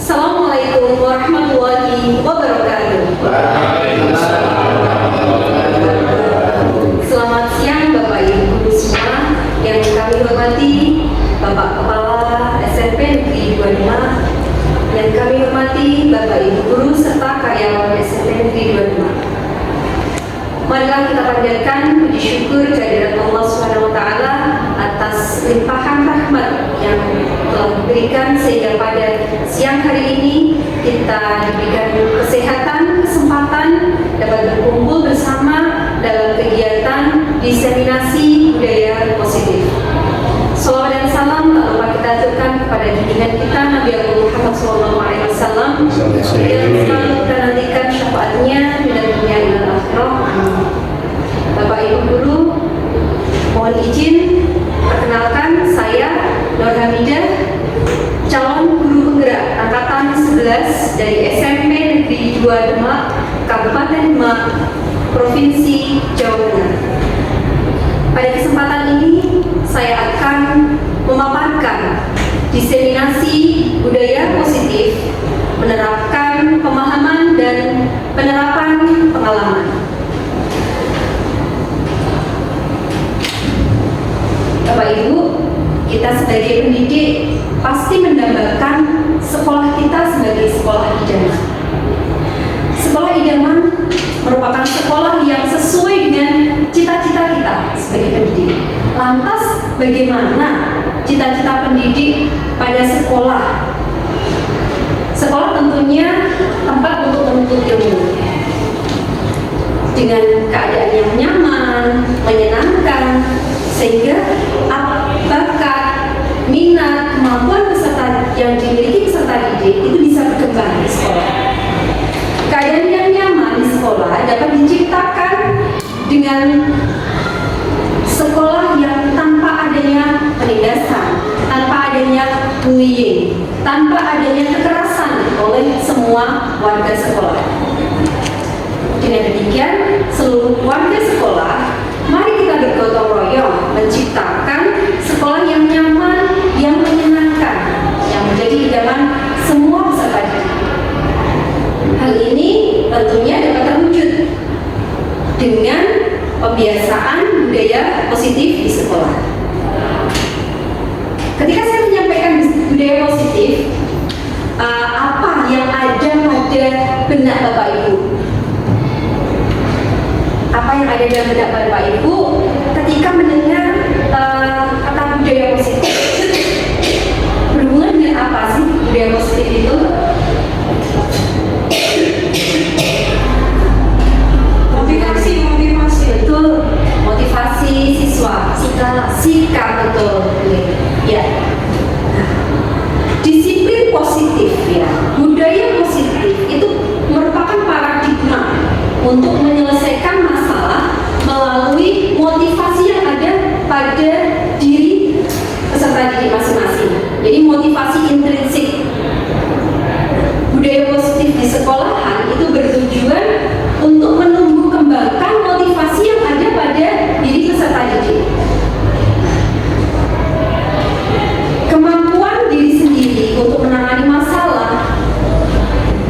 Assalamualaikum warahmatullahi wabarakatuh. Selamat siang Bapak Ibu Guru semua yang kami hormati, Bapak Kepala SMP Negeri 25, yang kami hormati Bapak Ibu Guru serta karyawan SMP Negeri 25. Marilah kita panjatkan puji syukur kehadirat Allah Subhanahu wa taala atas limpahan rahmat yang telah diberikan sehingga pada siang hari ini kita diberikan kesehatan, kesempatan dapat berkumpul bersama dalam kegiatan diseminasi budaya positif. Salawat dan salam tak lupa kita aturkan kepada junjungan kita Nabi Muhammad SAW yang selalu kita nantikan syafaatnya dan dunia dan akhirat. Bapak Ibu Guru, mohon izin perkenalkan saya Nur Hamidah, calon guru penggerak angkatan 11 dari SMP Negeri 2 Demak, Kabupaten Demak, Provinsi Jawa Tengah. Pada kesempatan ini saya akan memaparkan diseminasi budaya positif, menerapkan pemahaman dan penerapan pengalaman. Bapak Ibu, kita sebagai pendidik pasti mendambakan sekolah kita sebagai sekolah idaman. Sekolah idaman merupakan sekolah yang sesuai dengan cita-cita kita sebagai pendidik. Lantas bagaimana cita-cita pendidik pada sekolah? Sekolah tentunya tempat untuk menuntut ilmu dengan keadaan yang nyaman, menyenangkan, sehingga bakat, minat, kemampuan peserta yang dimiliki peserta didik itu bisa berkembang di sekolah. Keadaan yang nyaman di sekolah dapat diciptakan dengan sekolah yang tanpa adanya penindasan, tanpa adanya bullying, tanpa adanya kekerasan oleh semua warga sekolah. Dengan demikian, seluruh warga sekolah, mari kita bergotong royong menciptakan sekolah yang nyaman, yang menyenangkan, yang menjadi idaman semua peserta didik. Hal ini tentunya dapat terwujud dengan pembiasaan budaya positif di sekolah. Ketika saya menyampaikan budaya positif, apa yang ada pada benak Bapak Ibu? Apa yang ada dalam benak Bapak Ibu ketika mendengar kata budaya positif? Berhubungan dengan apa sih budaya positif itu? Motivasi betul, motivasi siswa, sikap betul, ya. Disiplin positif, ya. Budaya positif itu merupakan paradigma untuk menyelesaikan masalah melalui motivasi yang ada pada diri peserta didik masing-masing. Jadi motivasi intrinsik. Budaya positif di sekolahan itu bertujuan untuk menumbuh kembangkan motivasi yang ada pada diri peserta didik. Kemampuan diri sendiri untuk menangani masalah.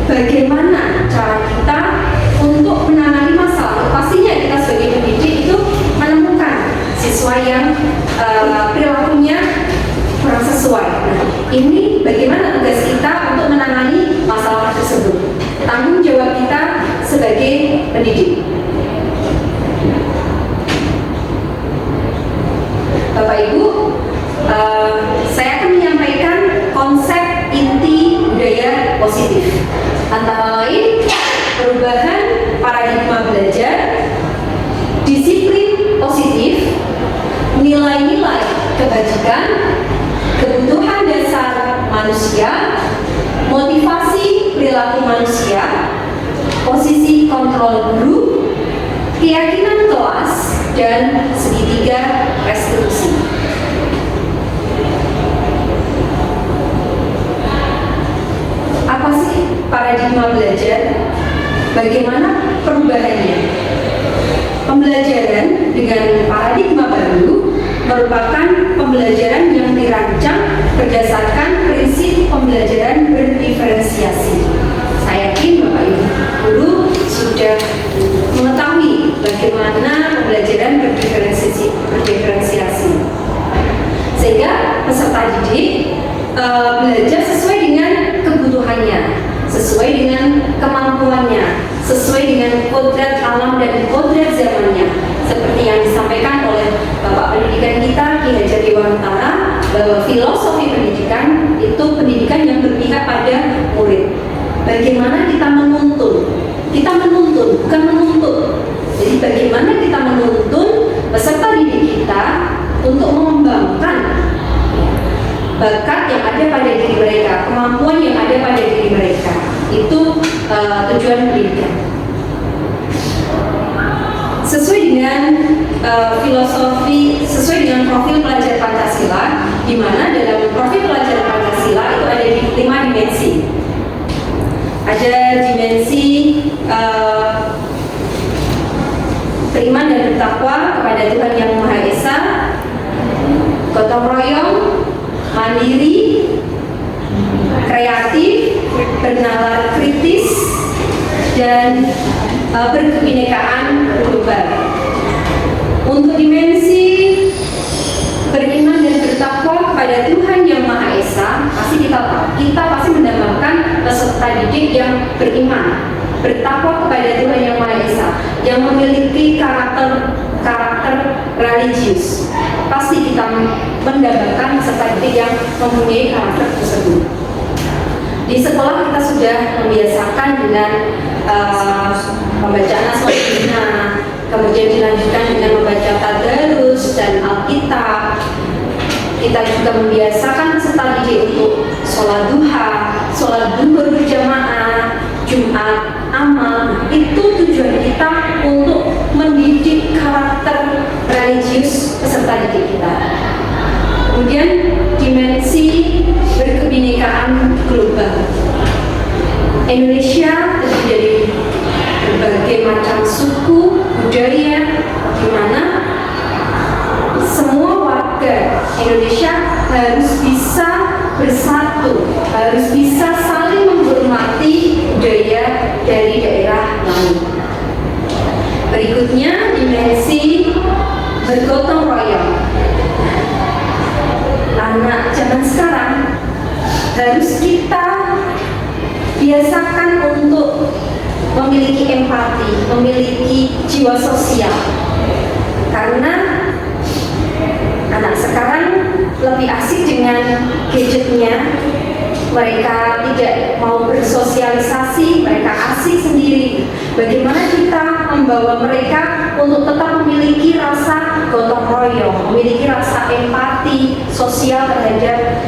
Bagaimana cara kita untuk menangani masalah? Pastinya kita sebagai pendidik itu menemukan siswa yang perilakunya kurang sesuai. Nah, ini bagaimana tugas kita untuk menangani masalah tersebut? Tanggung jawab kita sebagai pendidik. Bapak Ibu, saya akan menyampaikan konsep inti budaya positif. Antara lain, perubahan paradigma belajar, disiplin positif, nilai-nilai kebajikan, kebutuhan dasar manusia, motivasi perilaku manusia, posisi kontrol guru, keyakinan kelas, dan segitiga restitusi. Apa sih paradigma belajar? Bagaimana perubahannya? Pembelajaran dengan paradigma baru merupakan pembelajaran yang dirancang berdasarkan prinsip prinsip pembelajaran berdiferensiasi. Saya yakin Bapak Ibu guru sudah mengetahui bagaimana pembelajaran berdiferensiasi. Sehingga peserta didik belajar sesuai dengan kebutuhannya, sesuai dengan kemampuannya, sesuai dengan kodrat alam dan kodrat zamannya. Seperti yang disampaikan oleh Bapak Pendidikan kita, Ki Hajar Dewantara, bahwa filosofi pendidikan itu pendidikan yang berpihak pada murid. Bagaimana kita menuntun? Kita menuntun, bukan menuntut. Jadi bagaimana kita menuntun peserta didik kita untuk mengembangkan bakat yang ada pada diri mereka, kemampuan yang ada pada diri mereka. Itu tujuan pendidikan. Sesuai dengan filosofi, sesuai dengan profil pelajar Pancasila, di mana dalam profil pelajar Pancasila itu ada 5 dimensi. Ada dimensi beriman dan bertakwa kepada Tuhan Yang Maha Esa, gotong royong, mandiri, kreatif, bernalar kritis, dan berkebinekaan global. Untuk dimensi beriman dan bertakwa kepada Tuhan Yang Maha Esa, pasti kita pasti mendapatkan peserta didik yang beriman, bertakwa kepada Tuhan Yang Maha Esa, yang memiliki karakter religius. Pasti kita mendapatkan peserta didik yang mempunyai karakter tersebut. Di sekolah kita sudah membiasakan dengan pembacaan Asmaul-Husna, kemudian dilanjutkan dengan membaca Tadarus dan Alkitab. Kita juga membiasakan peserta didik untuk sholat duha, sholat duhur berjamaah, Jumat amal. Itu tujuan kita untuk mendidik karakter religius peserta didik kita. Kemudian dimensi berkebinekaan global. Indonesia terdiri dari berbagai macam suku, budaya, di mana semua warga Indonesia harus bisa bersatu, harus bisa saling menghormati budaya dari daerah lain. Berikutnya dimensi bergotong royong. Anak zaman sekarang harus kita biasakan untuk memiliki empati, memiliki jiwa sosial. Karena anak sekarang lebih asik dengan gadgetnya, mereka tidak mau bersosialisasi, mereka asik sendiri. Bagaimana kita membawa mereka untuk tetap memiliki rasa gotong royong, memiliki rasa empati sosial terhadap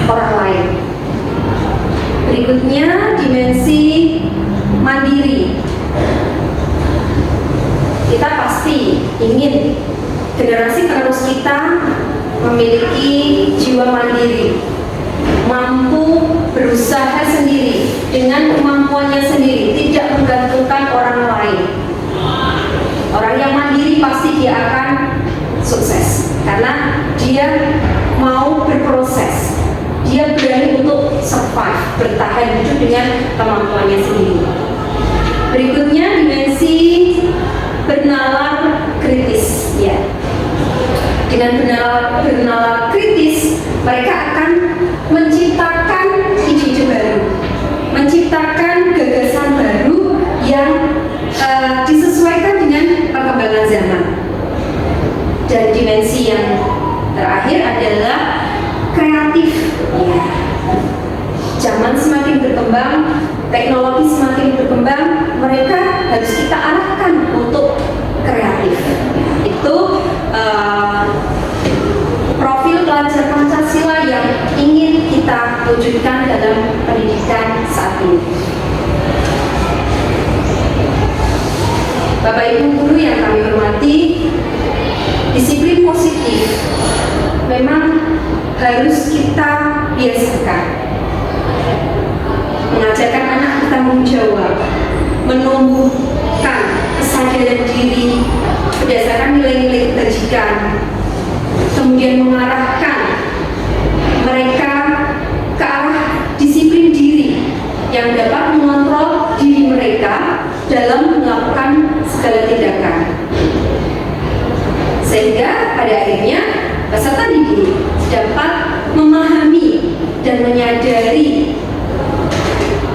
orang lain. Berikutnya dimensi mandiri. Kita pasti ingin generasi penerus kita memiliki jiwa mandiri, mampu berusaha sendiri dengan kemampuannya sendiri, tidak menggantungkan orang lain. Orang yang mandiri pasti dia akan sukses karena dia mau berproses, dia berani untuk survive, bertahan hidup dengan kemampuannya sendiri. Berikutnya dimensi bernalar kritis, ya. Dengan bernalar kritis, mereka akan menciptakan ide-ide baru, menciptakan gagasan baru yang disesuaikan dengan perkembangan zaman. Dan dimensi yang terakhir adalah kreatif. Ya. Zaman semakin berkembang, teknologi semakin berkembang, mereka harus kita arahkan untuk kreatif. Itu profil pelajar Pancasila yang ingin kita wujudkan dalam pendidikan saat ini. Bapak Ibu guru yang kami hormati, disiplin positif memang harus kita biasakan. Mengajarkan anak bertanggung jawab, menumbuhkan kesadaran diri berdasarkan nilai-nilai kebajikan, kemudian mengarahkan mereka dalam melakukan segala tindakan. Sehingga pada akhirnya peserta didik dapat memahami dan menyadari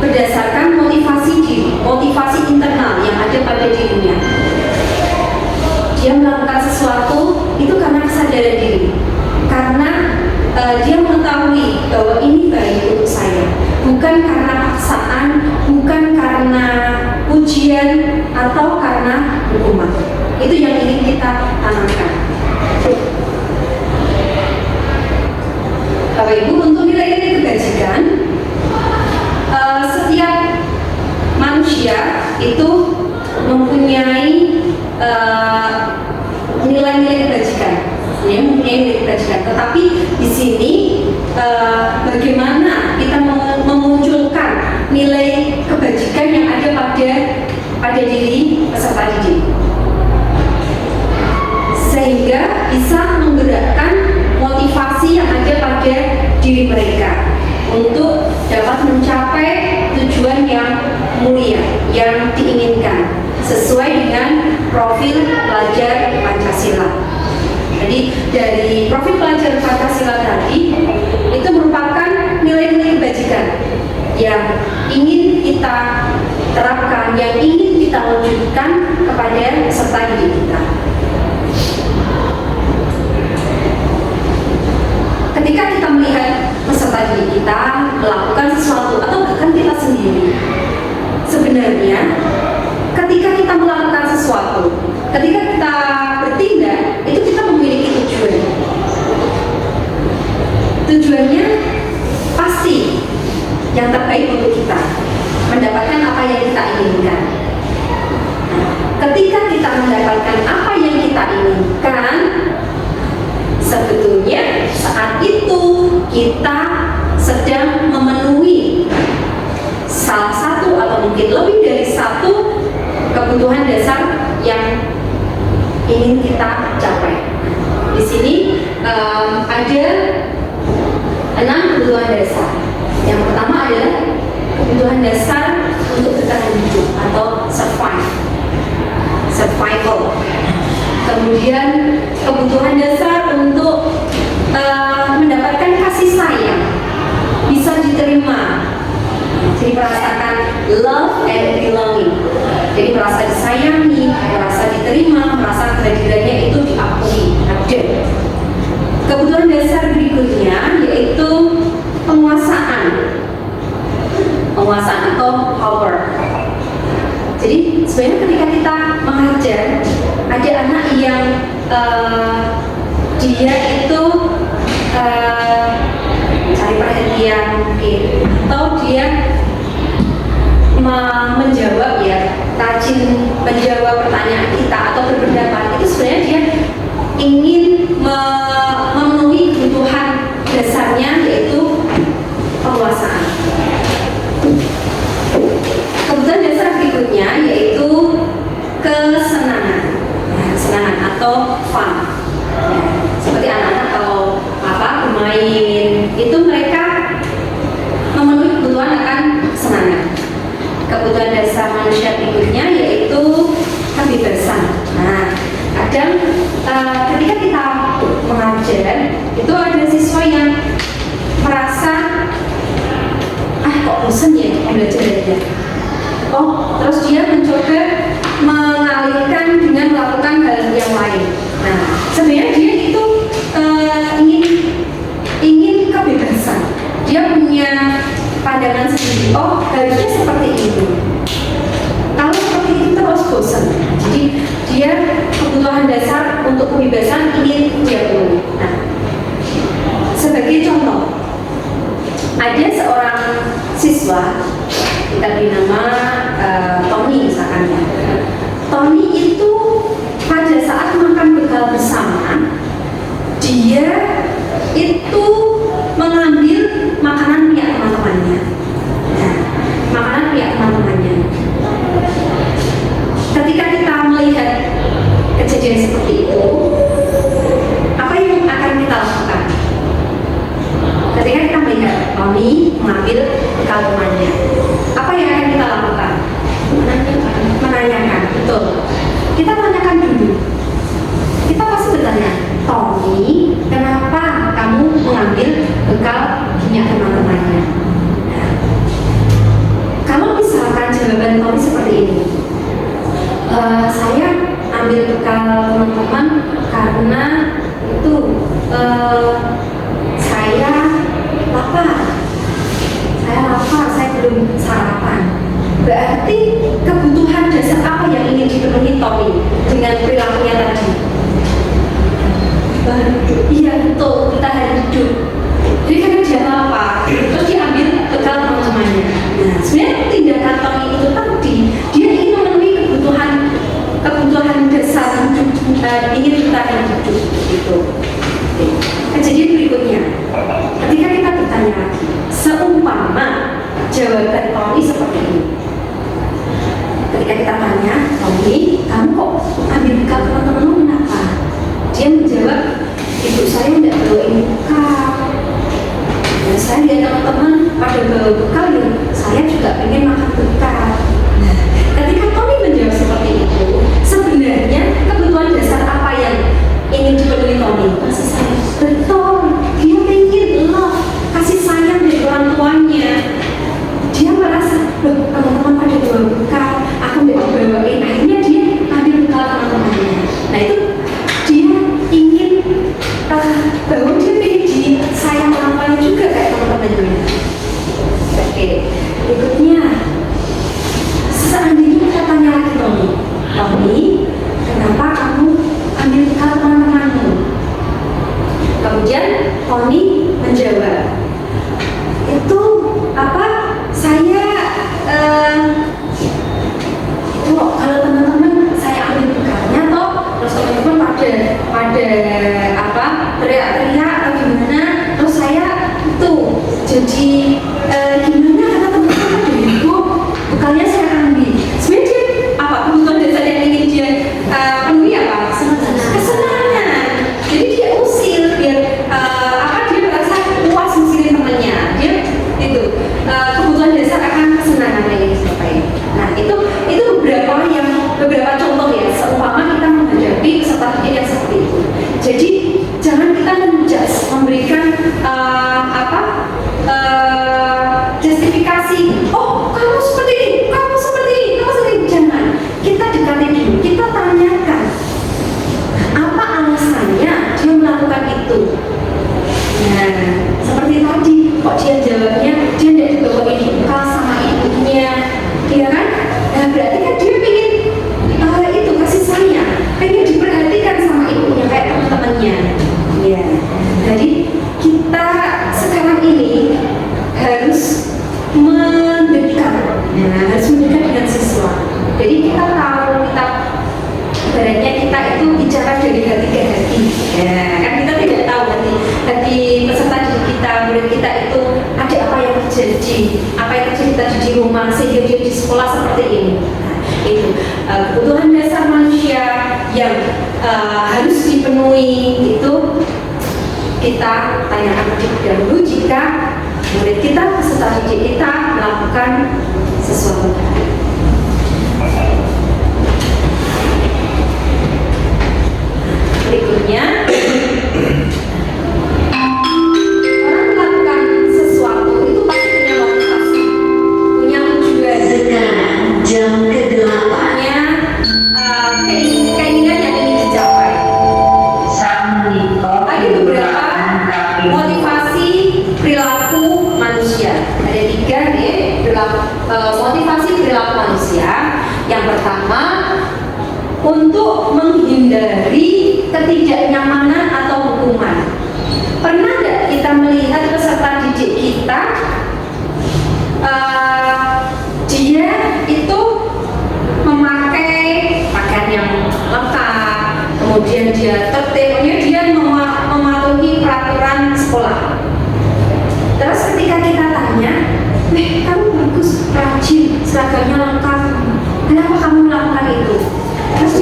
berdasarkan motivasi internal yang ada pada dirinya. Dia melakukan sesuatu itu karena kesadaran diri, karena dia mengetahui bahwa ini baik untuk saya, bukan karena paksaan, bukan karena ujian atau karena hukuman. Itu yang ingin kita tanamkan. Bapak Ibu, untuk nilai-nilai kebajikan, setiap manusia itu mempunyai nilai-nilai kebajikan. Tetapi di sini bagaimana kita memunculkan nilai kebajikan yang ada pada diri peserta didik, sehingga bisa menggerakkan motivasi yang ada pada diri mereka untuk dapat mencapai tujuan yang mulia yang diinginkan sesuai dengan profil pelajar Pancasila. Jadi dari profil pelajar Pancasila tadi itu merupakan nilai-nilai kebajikan yang ingin kita terapkan, yang ingin kita wujudkan kepada peserta didik kita. Ketika kita melihat peserta didik kita melakukan sesuatu atau bahkan kita sendiri, sebenarnya ketika kita melakukan sesuatu, ketika kita bertindak, itu kita memiliki tujuan. Tujuannya pasti yang terbaik untuk kita, mendapatkan apa yang kita inginkan. Ketika kita mendapatkan apa yang kita inginkan, sebetulnya saat itu kita sedang memenuhi salah satu atau mungkin lebih dari satu kebutuhan dasar yang ingin kita capai. Di sini ada 6 kebutuhan dasar. Yang pertama adalah kebutuhan dasar untuk bertahan hidup atau survival. Kemudian kebutuhan dasar untuk mendapatkan kasih sayang, bisa diterima, jadi merasakan love and belonging. Jadi merasa disayangi, merasa diterima, merasa kehadirannya itu diakui, ada. Kebutuhan dasar berikutnya yaitu penguasaan atau power. Jadi sebenarnya ketika kita mengajar, ada anak yang dia itu cari perhatian mungkin, atau dia menjawab, rajin menjawab pertanyaan kita atau berpendapat, itu sebenarnya dia ingin memenuhi kebutuhan dasarnya, yaitu penguasaan. Kebutuhan dasar berikutnya yaitu kesenangan atau fun. Seperti anak-anak kalau bermain, itu mereka memenuhi kebutuhan akan kesenangan. Kebutuhan dasar manusia berikutnya yaitu kebebasan. Nah, kadang ketika kita mengajar, itu ada siswa yang merasa kok bosan ya belajar aja. Terus dia mencoba mengalihkan dengan melakukan hal yang lain. Nah, sebenarnya dia itu ingin kebebasan. Dia punya pandangan sendiri. Harusnya seperti ini. Kalau seperti itu terus bosan. Jadi dia kebutuhan dasar untuk kebebasan ingin dia penuhi. Nah, sebagai contoh, ada seorang siswa, kita beri nama Tony misalkan. Tony itu pada saat makan bekal bersama, dia itu mengambil makanan pihak teman-temannya. Makanan pihak teman-temannya. Ketika kita melihat kejadian seperti itu, apa yang akan kita lakukan? Ketika kita melihat Tony mengambil bekal temannya, apa yang akan kita lakukan? Menanyakan, Saya ambil bekal teman-teman karena itu saya lapar. Saya belum sarapan. Berarti kebutuhan dasar apa yang ingin dipenuhi Tommy dengan perilakunya tadi? Tahan hidup. Iya betul, tahan hidup. Jadi karena dia lapar, terus dia ambil bekal teman-temannya. Nah, sebenarnya tindakan Tommy itu tadi, dia ingin memenuhi kebutuhan dasar hidup, ingin bertahan hidup gitu. Kejadian berikutnya, ketika kita bertanya lagi, seumpama jawaban Tommy seperti ini. Ketika kita tanya, Tommy, kamu kok ambil bekal teman-temanmu kenapa? Dia menjawab, ibu saya tidak bawain bekal. Dan saya lihat teman-teman pada bawa bekal, ya saya juga pengen makan bekal. Nah, ketika Tommy menjawab seperti itu, sebenarnya kebutuhan dasar apa yang ingin dipenuhi Tommy? Kasih sayang. Betul, dia ingin love, kasih sayang dari orang tuanya. Dia merasa, loh teman-teman pada bawa bekal, aku tidak dibawain. Akhirnya dia ambil bekal teman-temannya. Nah itu dia ingin bahwa dia ingin disayang orang tuanya juga kayak teman-temannya. Oke, berikutnya, seandainya kita tanya lagi Tommy, kenapa kamu ambil bekal teman-temanmu? Kemudian Tommy menjawab, itu apa? Saya kalau teman-teman saya ambil bekalnya toh, terus teman-teman pada apa teriak-teriak atau gimana, terus saya itu jadi gimana kata teman-teman itu bekalnya saya ambil. Sebenarnya apa kebutuhan dasar yang ingin dia penuhi apa? Kesenangan. Jadi dia usil biar dia merasa puas ngusilin temannya. Dia itu kebutuhan dasar akan kesenangan yang disampaikan. Nah itu beberapa contoh ya, seumpama kita menghadapi peserta didik yang seperti itu. Jadi jangan kita memberikan justifikasi. Oh kamu seperti ini, kamu seperti ini, kamu seperti ini. Jangan. Kita dekati dulu, kita tanyakan apa alasannya dia melakukan itu. Nah, seperti tadi, kok dia jawabnya dia tidak dibawain bekal sama ibunya, iya kan? Nah, berarti kan dia pengen itu kasih sayang, pengen diperhatikan sama ibunya kayak teman-temannya. Iya. Jadi kita sekarang ini harus mendekat, harus mendekat dengan siswa. Jadi kita tahu ibaratnya kita itu bicara dari hati ke hati. Ya, kan kita tidak tahu hati peserta didik kita, murid kita itu ada apa yang terjadi, apa yang terjadi tadi di rumah sehingga dia di sekolah seperti ini. Nah, itu kebutuhan dasar manusia yang harus dipenuhi itu kita tanyakan terlebih dahulu jika murid kita, peserta didik kita melakukan sesuatu. Berikutnya, orang melakukan sesuatu itu pasti punya motivasi, punya tujuan. Sekarang jam ke-8. Keinginan yang ingin dicapai. Ada beberapa motivasi perilaku manusia. Ada 3 nih motivasi perilaku manusia. Yang pertama, untuk menghindari ketidaknyamanan atau hukuman. Pernah nggak kita melihat peserta didik kita dia itu memakai pakaian yang lengkap, kemudian dia tertib, dia mematuhi peraturan sekolah. Terus ketika kita tanya, kamu bagus, rajin, seragamnya lengkap, kenapa kamu melakukan itu? Terus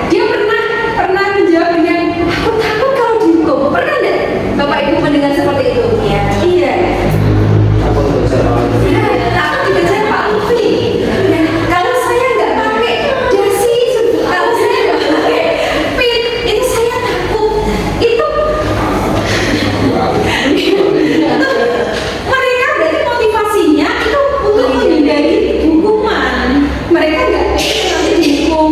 dia pernah menjawab dengan, aku takut kalau dihukum. Pernah nggak Bapak Ibu mendengar seperti itu? Iya. Takut dikejar Pak Lufi. Kalau saya nggak pakai dasi, kalau saya nggak pakai pin, itu saya takut. Itu mereka berarti motivasinya itu untuk menghindari hukuman. Mereka nggak nanti dihukum.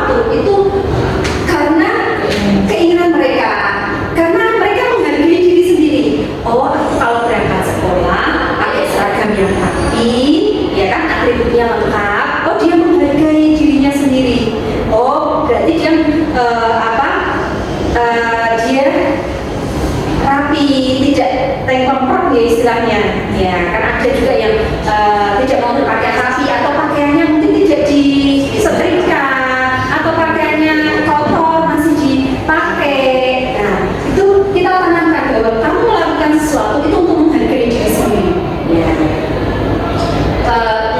sesuatu itu karena keinginan mereka, karena mereka menghargai diri sendiri. Oh, aku kalau berangkat sekolah pakai seragam yang rapi, ya kan, atributnya lengkap. Oh, dia menghargai dirinya sendiri. Oh, berarti dia dia rapi, tidak tengkong ya istilahnya. Ya, kan ada juga yang tidak mau berpakaian rapi atau pakaiannya mungkin tidak disetrika atau pakaiannya kotor masih dipakai. Nah, itu kita tanamkan bahwa kamu melakukan sesuatu itu untuk menghargai diri sendiri. Ya.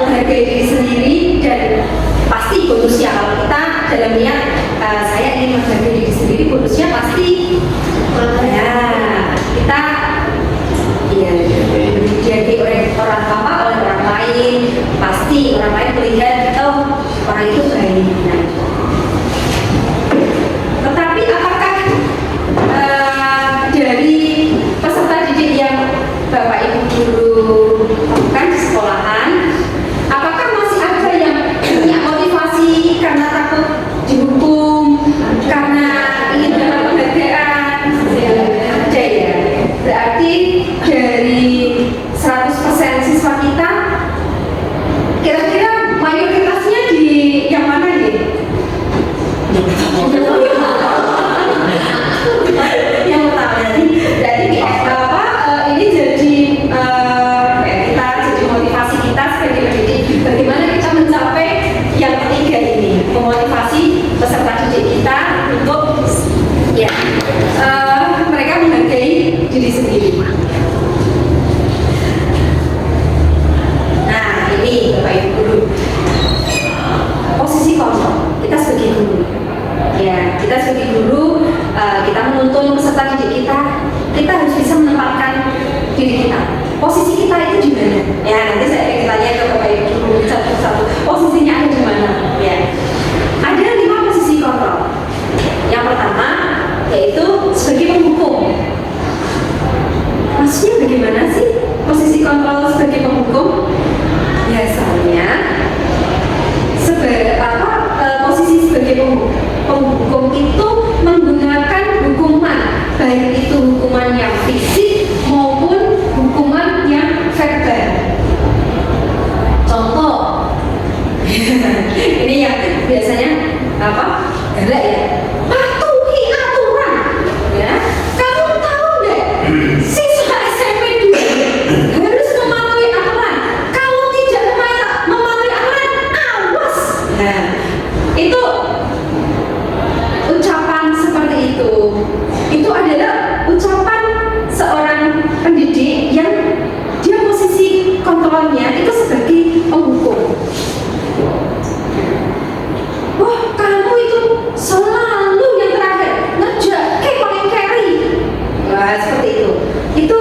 Menghargai diri sendiri dan pasti bonusnya kalau kita dalam niat saya ingin menghargai diri sendiri, bonusnya pasti kita ya dihargai oleh oleh orang lain, pasti orang lain melihat oh orang itu baik. Nah, tetapi apakah dari peserta didik yang Bapak Ibu guru lakukan di sekolahan, apakah masih ada yang punya motivasi karena takut dihukum, karena ingin dapat penghargaan? Ada ya. Berarti dari 100% siswa kita, kira-kira mayoritasnya di yang mana nih? Yang pertama nih, jadi ini jadi kita jadi motivasi kita sebagai pendidik. Bagaimana kita mencapai yang ketiga ini, memotivasi peserta didik kita untuk ya mereka menghargai diri sendiri. Nah, ini Bapak Ibu guru, posisi kontrol kita sebagai guru. Ya, kita sebagai guru, kita menuntun peserta didik kita harus bisa menempatkan diri kita. Posisi kita itu di mana? Ya, nanti saya akan tanya ke Bapak Ibu guru satu-satu. Posisinya ada di mana? Ya, ada 5 posisi kontrol. Yang pertama yaitu sebagai penghukum. Maksudnya bagaimana sih posisi kontrol sebagai penghukum? Biasanya posisi sebagai penghukum itu menggunakan hukuman, baik itu hukuman yang fisik maupun hukuman yang verbal. Contoh, ini yang biasanya galak ya, patuhi aturan. Ya, kamu tahu nggak? Siswa SMP 2 harus mematuhi aturan. Kalau tidak mematuhi aturan, awas. Nah, itu ucapan seperti itu adalah ucapan seorang pendidik yang dia posisi kontrolnya itu sebagai penghukum. Wah, kamu itu selalu yang terakhir, ngerja paling carry. Wah, seperti itu. Itu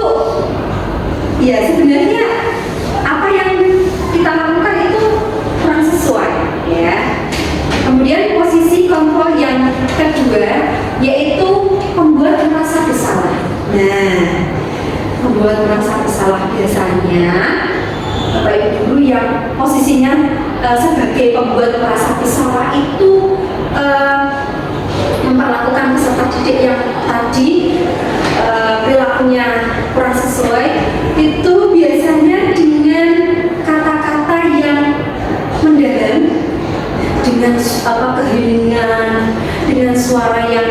ya sebenarnya apa yang kita lakukan itu kurang sesuai, ya. Kemudian posisi kontrol yang kedua yaitu membuat merasa bersalah. Nah, membuat merasa bersalah biasanya Bapak Ibu guru yang posisinya sebagai pembuat merasa bersalah itu memperlakukan peserta didik yang tadi perilakunya kurang sesuai, itu biasanya dengan kata-kata yang mendalam, dengan keheningan, dengan suara yang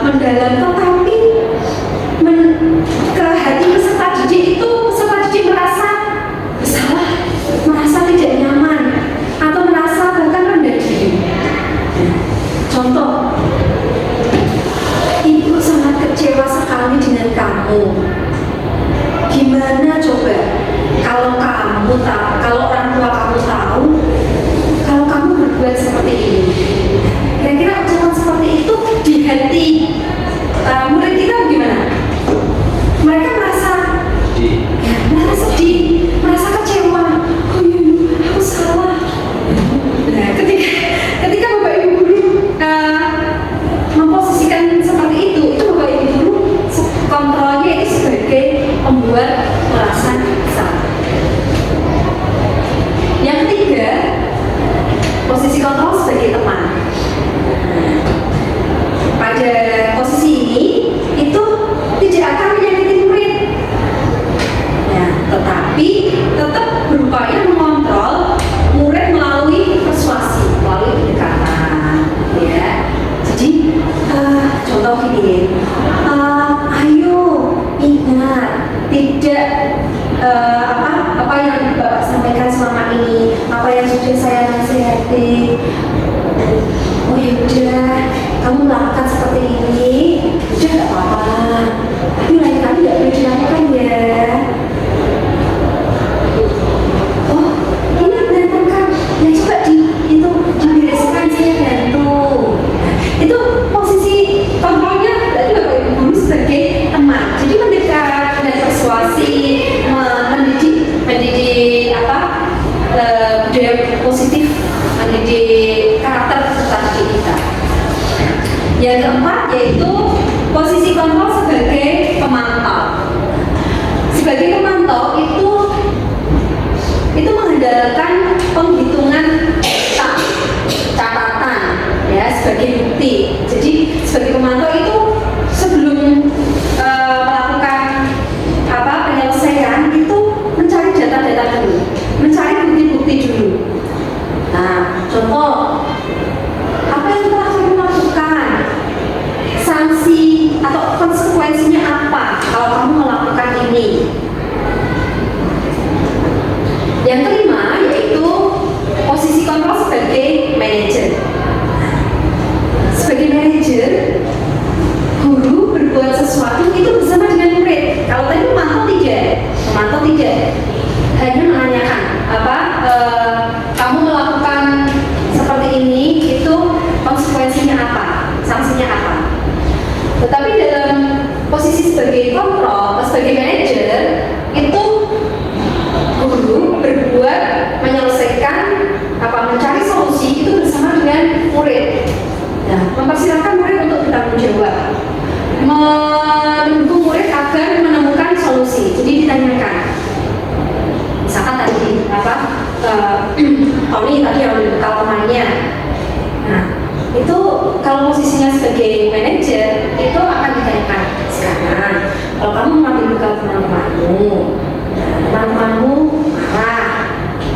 mendalam, tetapi ke hati peserta didik itu peserta didik merasa bersalah, merasa tidak nyaman, atau merasa bahkan rendah diri. udah kamu melakukan seperti ini, udah gak apa-apa. Tapi lain kali gak boleh dilakukan ya. Oh, ini berantakan kan? Ya coba dibereskan, saya bantu. Itu posisi kontrolnya berarti Bapak Ibu guru sebagai teman. Jadi mendekat dan persuasi, mendidik apa budaya positif, mendidik karakter peserta didik kita. Yang keempat yaitu posisi kontrol sebagai pemantau. Sebagai pemantau itu mengandalkan penghitungan catatan ya sebagai bukti. Jadi sebagai pemantau itu sebelum melakukan penyelesaian itu mencari data-data dulu, mencari bukti-bukti dulu. Nah, contoh apa yang telah kamu lakukan, sanksi atau konsekuensinya apa kalau kamu melakukan ini. Yang kelima yaitu posisi kontrol sebagai manajer. Sebagai manajer, guru berbuat sesuatu itu bersama dengan murid. Kalau tadi memantau tidak, hanya menanyakan kamu melakukan seperti ini itu konsekuensinya apa, sanksinya apa. Tetapi dalam posisi sebagai kontrol, sebagai manajer itu guru berbuat menyelesaikan mencari solusi itu bersama dengan murid. Nah, mempersilahkan murid untuk bertanggung jawab, mendukung murid agar menemukan solusi. Jadi ditanyakan, misalkan tadi Tony tadi yang berbekal temannya. Nah, itu kalau posisinya sebagai manajer itu akan ditanyakan, sekarang kalau kamu mengambil bekal teman-temanmu marah,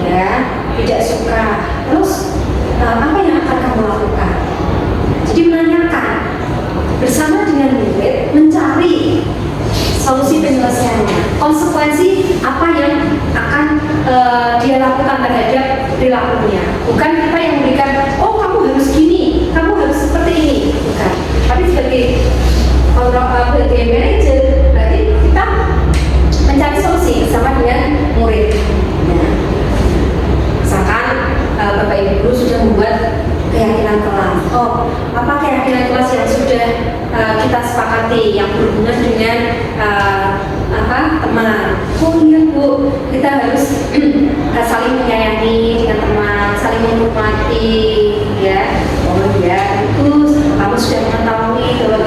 ya, tidak suka, terus apa yang akan kamu lakukan? Jadi menanyakan bersama dengan murid, mencari solusi penyelesaiannya, konsekuensi apa yang akan dia lakukan terhadap perilakunya. Bukan kita yang memberikan, oh kamu harus gini, kamu harus seperti ini, bukan. Tapi sebagai manajer berarti kita mencari solusi bersama dengan murid. Misalkan Bapak Ibu guru sudah membuat keyakinan kelas. Oh, apa keyakinan kelas yang sudah kita sepakati yang berhubungan dengan teman? Oh iya Bu, kita harus saling menyayangi dengan teman, saling menghormati, ya. Oh iya, itu kamu sudah mengetahui bahwa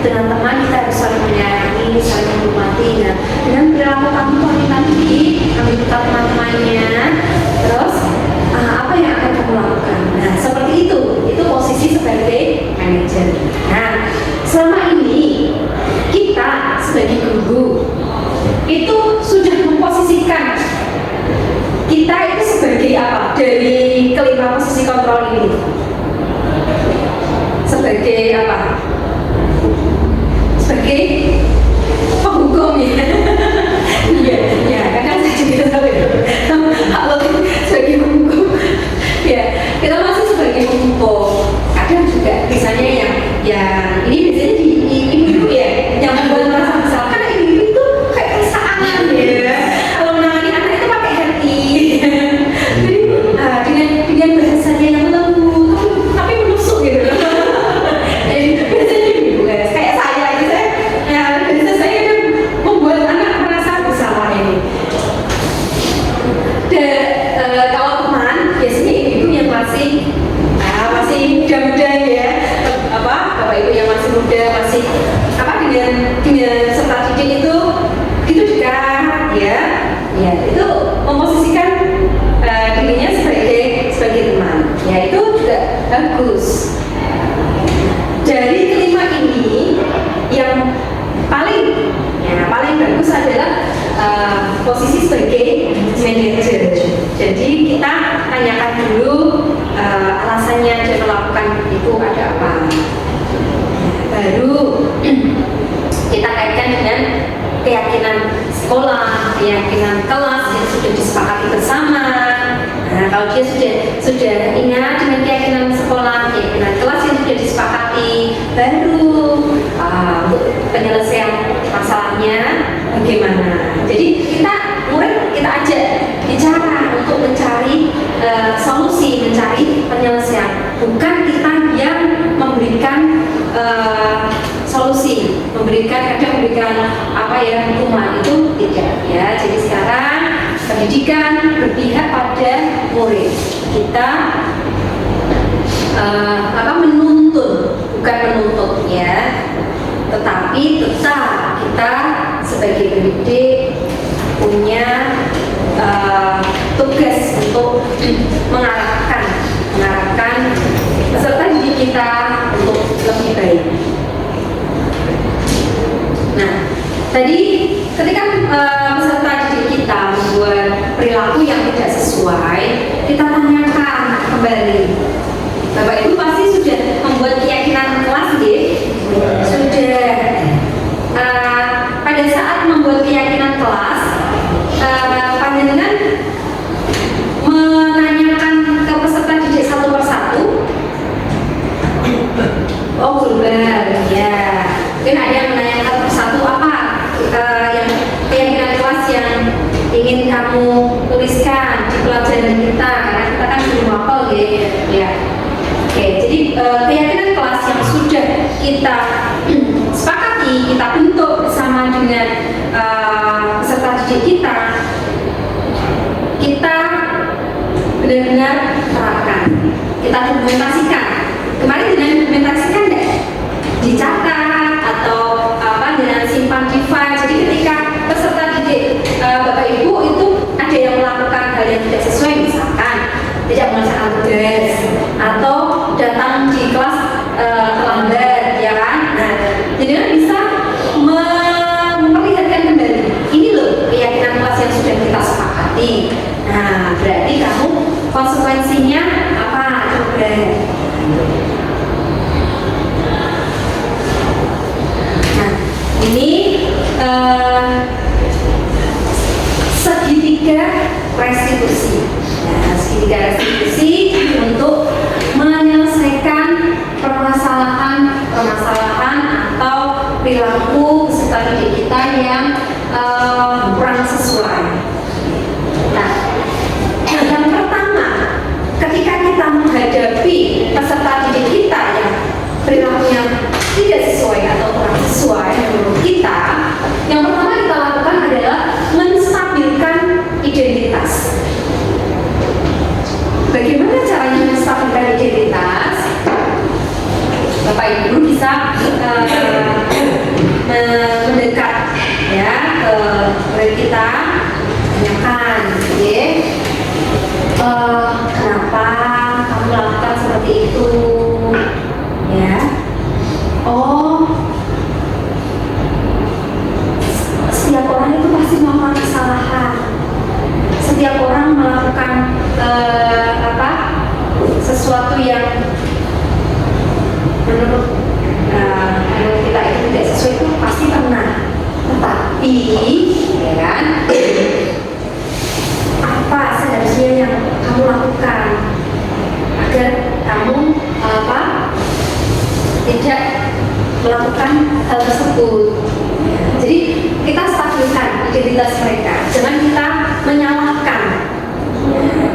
dengan teman kita harus saling menyayangi, saling menghormati. Nah, dengan perilaku kamu tadi, kami minta teman-temannya, terus apa yang akan kamu lakukan? Nah, seperti itu posisi sebagai manajer. Nah, selama ini kita sebagai guru itu sudah memposisikan kita itu sebagai apa? Dari kelima posisi kontrol ini sebagai apa? Sebagai penghukum ya. Iya, kadang saya juga tahu ya. Kalau sebagai penghukum, ya kita masih sebagai penghukum. Kadang juga misalnya yang ini biasanya di ibu-ibu ya, yang membuat merasa besar. Karena ibu-ibu itu kayak perasaan ya. Kalau menangani anak itu pakai hati. Jadi dengan bahasanya yang lembut, tapi menusuk gitu. Jadi biasanya ibu guys, kayak saya gitu ya. Biasanya saya kan membuat anak merasa bersalah ini. Dan kalau teman biasanya ibu yang masih muda-muda ya, Bapak Ibu yang masih muda, masih dengan serta didik itu juga ya itu memposisikan dirinya sebagai teman, ya itu juga bagus. Dari kelima ini yang paling bagus adalah posisi sebagai manajer. Jadi kita tanyakan dulu alasannya dia melakukan itu ada apa. Baru kita kaitkan dengan keyakinan sekolah, keyakinan kelas yang sudah disepakati bersama. Nah, kalau dia sudah ingat dengan keyakinan sekolah, keyakinan kelas yang yang memberikan solusi, kadang memberikan hukuman, itu tidak ya. Jadi sekarang pendidikan berpihak pada murid. Kita menuntun, bukan menuntut ya, tetapi tetap kita sebagai pendidik punya tugas untuk mengarahkan peserta didik kita untuk lebih baik. Nah, tadi ketika peserta didik kita membuat perilaku yang tidak sesuai, kita tanyakan kembali. Bapak Ibu pasti sudah membuat keyakinan kelas, sudah. Pada saat membuat keyakinan kelas, panjenengan menanyakan ke peserta didik satu persatu. Oh, belum ya. Mungkin ada yang menanyakan persatu apa yang keyakinan kelas yang ingin kamu tuliskan di pelajaran kita, karena kita kan belum hafal ya. Oke, jadi keyakinan kelas yang sudah kita sepakati, kita bentuk bersama dengan peserta didik kita benar-benar terapkan, kita dokumentasikan. Kemarin dengan dokumentasikan enggak? Dicatat atau dengan simpan di file. Jadi ketika peserta didik Bapak Ibu itu ada yang melakukan hal yang tidak sesuai, misalkan tidak melaksanakan tugas atau datang di kelas terlambat, ya kan? Nah, jadi bisa memperlihatkan kembali, ini loh keyakinan kelas yang sudah kita sepakati. Nah, berarti kamu konsekuensinya apa? Coba. Nah, ini segitiga restitusi. Nah, segitiga restitusi untuk menyelesaikan permasalahan atau perilaku peserta didik kita yang kurang sesuai. Nah, yang pertama, ketika kita menghadapi peserta didik kita yang perilakunya tidak sesuai atau kurang sesuai menurut kita, yang pertama kita lakukan adalah menstabilkan identitas. Bagaimana caranya menstabilkan identitas? Bapak Ibu bisa mendekat ya ke murid kita, tanyakan, kenapa kamu lakukan seperti itu, ya? Oh, setiap orang itu pasti melakukan kesalahan. Setiap orang melakukan sesuatu yang menurut kita itu tidak sesuai, itu pasti pernah. Tetapi, ya kan, apa seharusnya yang kamu lakukan agar kamu tidak melakukan hal tersebut? Jadi kita stabilkan identitas mereka, jangan kita menyalahkan.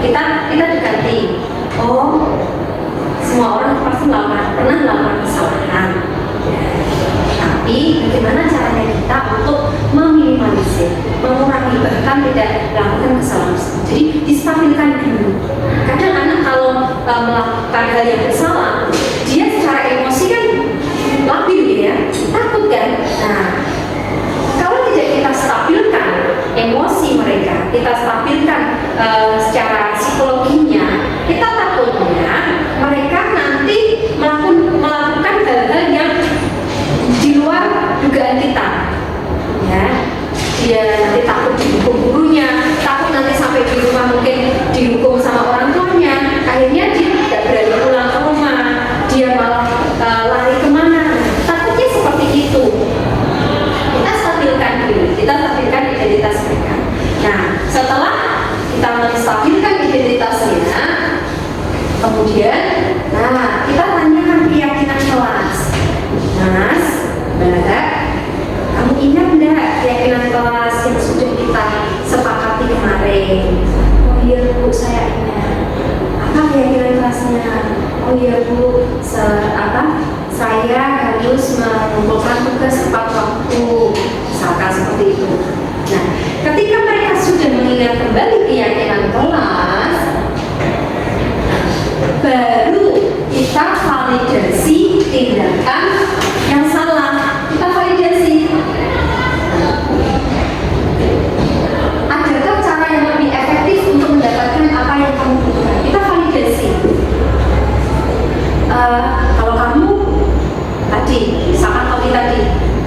Kita dekati. Oh, semua orang pasti pernah melakukan kesalahan. Tapi bagaimana caranya kita untuk meminimalisir, mengurangi, bahkan tidak melakukan kesalahan tersebut? Jadi distabilkan dulu. Kadang anak kalau melakukan hal yang bersalah, dia secara emosi kan labil ya, takut kan. Nah, kalau tidak kita stabilkan emosi mereka, kita stabilkan secara psikologinya, kita takutnya mereka nanti melakukan hal-hal yang di luar dugaan kita, ya. Dia nanti takut dihukum gurunya, takut nanti sampai di rumah mungkin dihukum sama orang tuanya, akhirnya dia tidak berani pulang ke rumah, saya harus mengumpulkan tugas tepat waktu, misalkan seperti itu. Nah, ketika mereka sudah mengingat kembali keyakinan kelas, baru kita validasi tindakan yang salah. Kita validasi. Adakah cara yang lebih efektif untuk mendapatkan apa yang kamu butuhkan? Kita validasi. Kalau kamu tadi, misalkan tadi,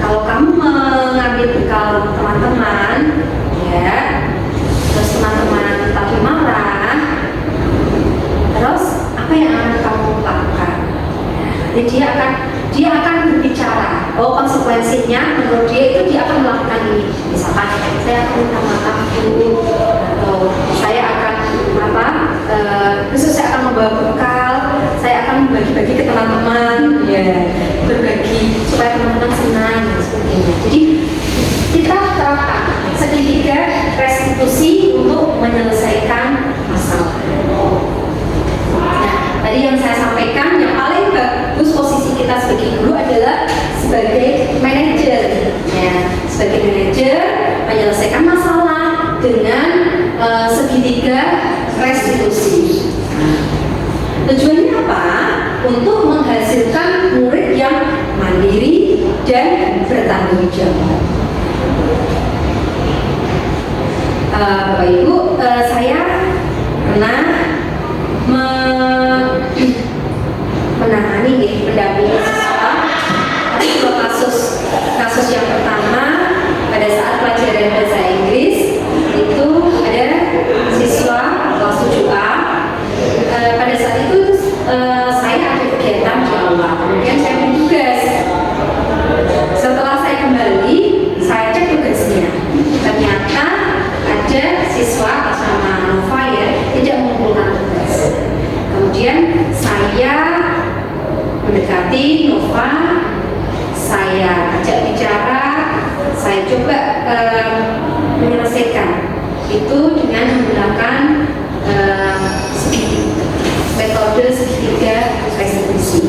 kalau kamu mengambil bekal teman-teman, ya, terus teman-teman tapi marah, terus apa yang akan kamu lakukan? Jadi dia akan berbicara. Oh, konsekuensinya menurut dia itu dia akan melakukan ini. Misalkan saya akan minta maaf dulu, atau saya akan besok saya akan membawa bekal, saya akan membagi-bagi ke teman-teman, ya, berbagi supaya teman-teman senang seperti ini. Jadi kita terapkan segitiga restitusi untuk menyelesaikan masalah. Tadi yang saya sampaikan, yang paling bagus posisi kita sebagai guru adalah sebagai manajer, ya, sebagai manajer menyelesaikan masalah dengan segitiga restitusi. Tujuannya apa? Untuk menghasilkan murid yang mandiri dan bertanggung jawab. Bapak Ibu, saya pernah mendampingi siswa. Ada dua kasus yang pertama pada saat pelajaran bahasa Inggris itu ada siswa kelas 7A. Pada saat itu saya ada kegiatan di aula, kemudian saya bertugas. Setelah saya kembali, saya cek tugasnya. Ternyata ada siswa atas nama Nova, ya, tidak mengumpulkan tugas. Kemudian saya mendekati Nova, saya ajak bicara, saya coba menyelesaikan itu dengan menggunakan metode segitiga restitusi.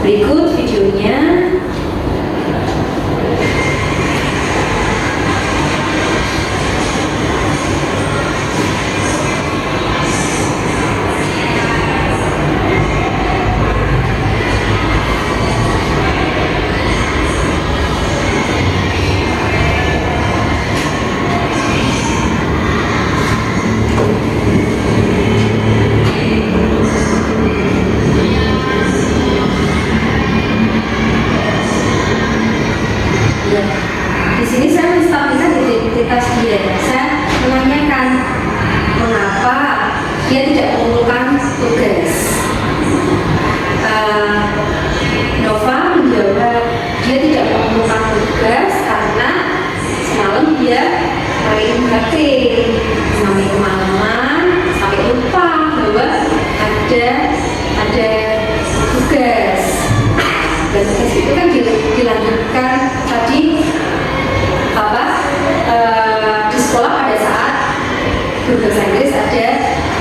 Berikut videonya. Di sini saya menstabilkan identitas dia. Saya menanyakan mengapa dia tidak mengumpulkan tugas. Nova menjawab dia tidak mengumpulkan tugas karena semalam dia main HP sampai kemalaman, sampai lupa bahwa ada tugas. Dan tugas itu kan dilanjutkan tadi di sekolah pada saat guru bahasa Inggris ada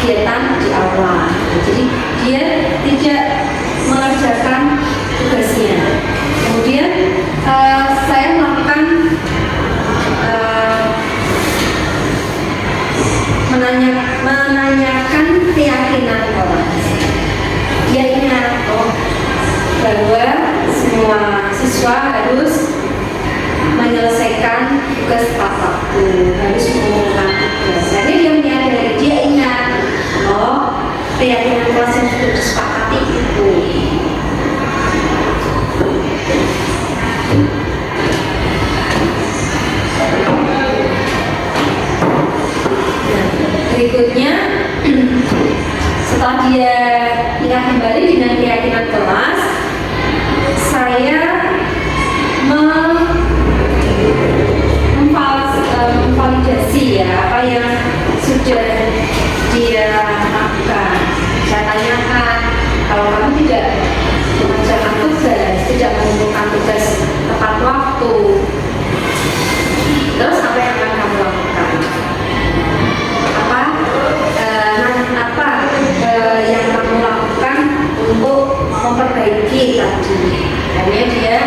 kegiatan di aula. Jadi dia tidak mengerjakan tugasnya. Kemudian saya melakukan menanyakan keyakinan kelas. Dia ingat bahwa semua siswa harus menyelesaikan tugas tepat waktu, harus mengumpulkan tugas. Jadi dia menyadari, dia ingat, keyakinan kelas yang sudah disepakati itu. Berikutnya, setelah dia ingat kembali dengan keyakinan kelas, saya memvalidasi ya apa yang sudah dia lakukan. Saya tanyakan, kalau kamu tidak mengerjakan tugas, tidak mengumpulkan tugas tepat waktu, terus apa yang akan kamu lakukan? Apa yang kamu lakukan untuk memperbaiki memperbaiki tadi. Akhirnya dia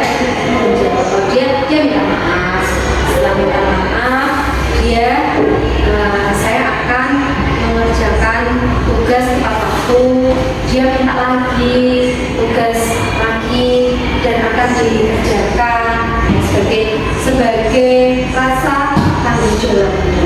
menjawab, dia minta maaf. Setelah minta maaf, saya akan mengerjakan tugas tepat waktu. Dia minta lagi tugas lagi dan akan dikerjakan sebagai rasa tanggung jawabnya.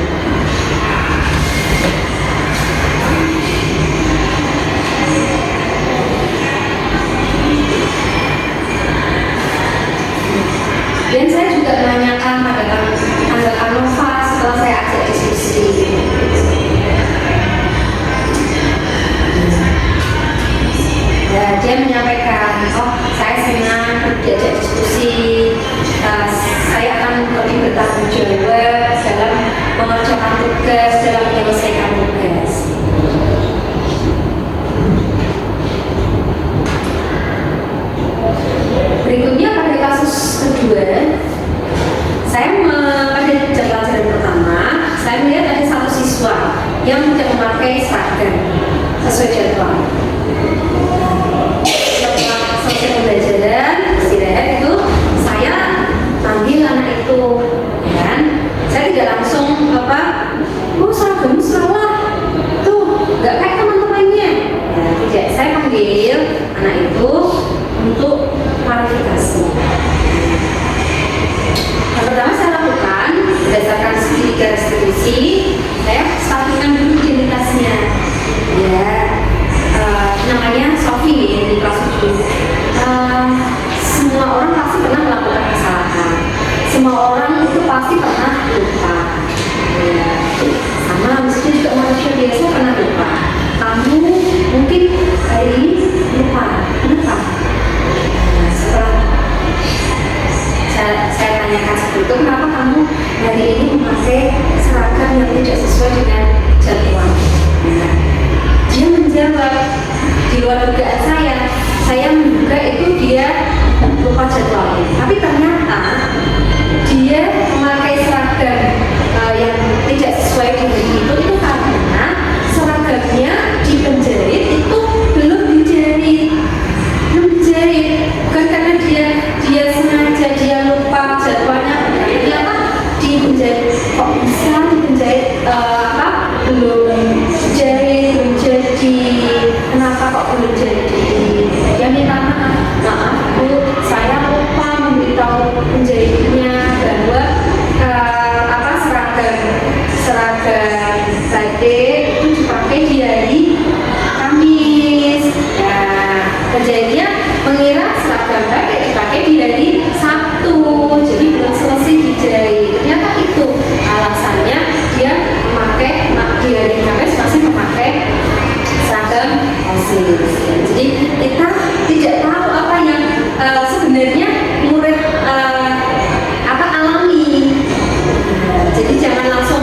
Dan saya juga menanyakan pada Tante Anova setelah saya ajak diskusi. Ya, dia menyampaikan, oh saya senang diajak diskusi, saya akan lebih bertanggung jawab dalam mengerjakan tugas, dalam menyelesaikan tugas. Berikutnya pada kasus kedua, pada jam pelajaran pertama, saya melihat ada satu siswa yang tidak memakai seragam sesuai jadwal. Setelah selesai pembelajaran, istirahat itu, saya panggil anak itu, dan saya tidak langsung seragammu salah, tuh nggak kayak teman-temannya. Nah, tidak, saya panggil anak itu untuk klarifikasi. Yang pertama saya lakukan berdasarkan tiga restitusi, saya statuskan dulu identitasnya. Ya, namanya Sofi di kelas 7. Semua orang pasti pernah melakukan kesalahan. Semua orang itu pasti pernah lupa. Ya, sama misalnya juga manusia biasa pernah lupa. Kamu mungkin hari ini lupa. Kenapa? Setelah saya tanyakan seperti itu, kenapa kamu hari ini memakai seragam yang tidak sesuai dengan jadwal? Dia menjawab, di luar dugaan saya menduga itu dia lupa jadwal. Tapi ternyata dia memakai seragam yang tidak sesuai dengan itu karena seragamnya di penjahit itu belum dijahit. Bukan karena dia sengaja, dia lupa jadwalnya. Ternyata di penjahit, kok bisa di penjahit belum jadi, kenapa kok belum jadi? Dia minta maaf Bu, saya lupa memberitahu penjahitnya bahwa seragam batik itu dipakai di hari Kamis. Nah, penjahitnya mengira seragam batik dipakai di hari Sabtu, jadi belum selesai dijahit. Ternyata itu alasannya dia memakai di hari Kamis masih memakai seragam OSIS. Jadi kita tidak tahu apa yang sebenarnya murid alami. Jadi jangan langsung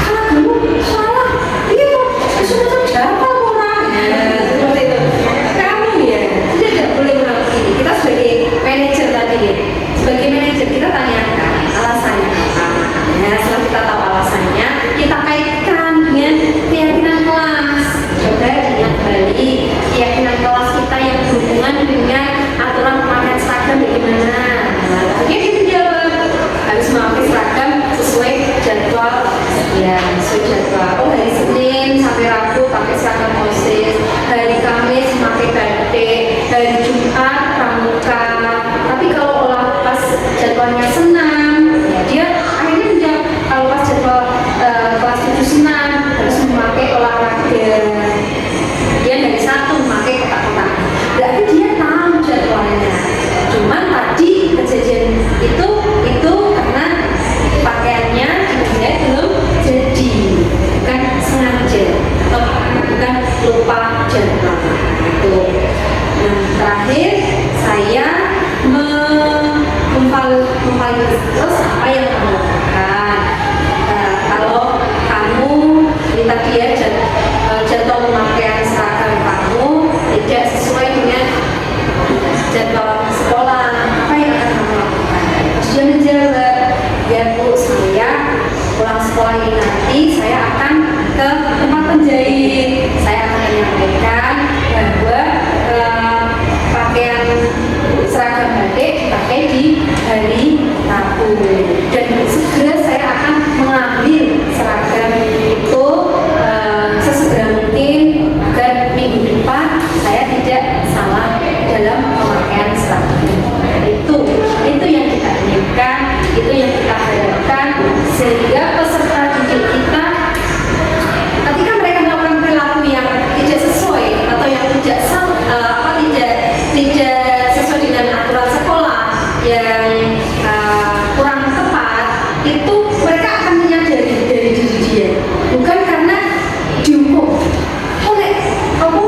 kamu salah, iya sudah jawab orang. Seperti itu. Kamu ya tidak boleh melakukan ini. Kita sebagai manajer tadi ya, sebagai manajer kita tanyakan alasannya apa. Nah, setelah kita tahu alasannya, kita kaitkan dengan keyakinan kelas. Coba ingat kembali keyakinan kelas kita yang berhubungan dengan aturan pemakaian seragam bagaimana. Akhirnya dia menjawab harus memakai seragam sesuai jadwal. Ya, sesuai jadwal. Oh, hari Senin sampai Rabu pakai seragam OSIS, hari Kamis pakai batik, hari Jumat pramuka. Tapi kalau pas jadwalnya senam, ya dia akhirnya menjawab kalau pas jadwal kelas 7 senam harus memakai olahraga. Dia dari Sabtu memakai kotak-kotak. Berarti dia tahu jadwalnya. Cuman tadi kejadian itu karena pakaiannya dijahit belum jadi, bukan sengaja atau bukan lupa jadwal. Itu. Nah, terakhir saya memvalidasi apa yang kamu lakukan. Kalau kamu minta dia jadwal pemakaian seragam kamu tidak sesuai dengan jadwal sekolah, apa yang akan kamu lakukan? Dia menjawab, ya Bu, saya pulang sekolah ini nanti saya akan ke tempat penjahit. Saya akan menyampaikan bahwa seragam batik dipakai di hari Rabu, dan segera saya akan mengambil seragam itu sesegera mungkin agar minggu depan saya tidak salah dalam pemakaian seragam. Itu yang kita inginkan, itu yang kita harapkan, sehingga peserta didik kita ketika mereka melakukan perilaku yang tidak sesuai atau yang tidak sesuai dengan aturan sekolah yang kurang tepat, itu mereka akan menyadari dari diri dia, bukan karena dihukum. Oleh kamu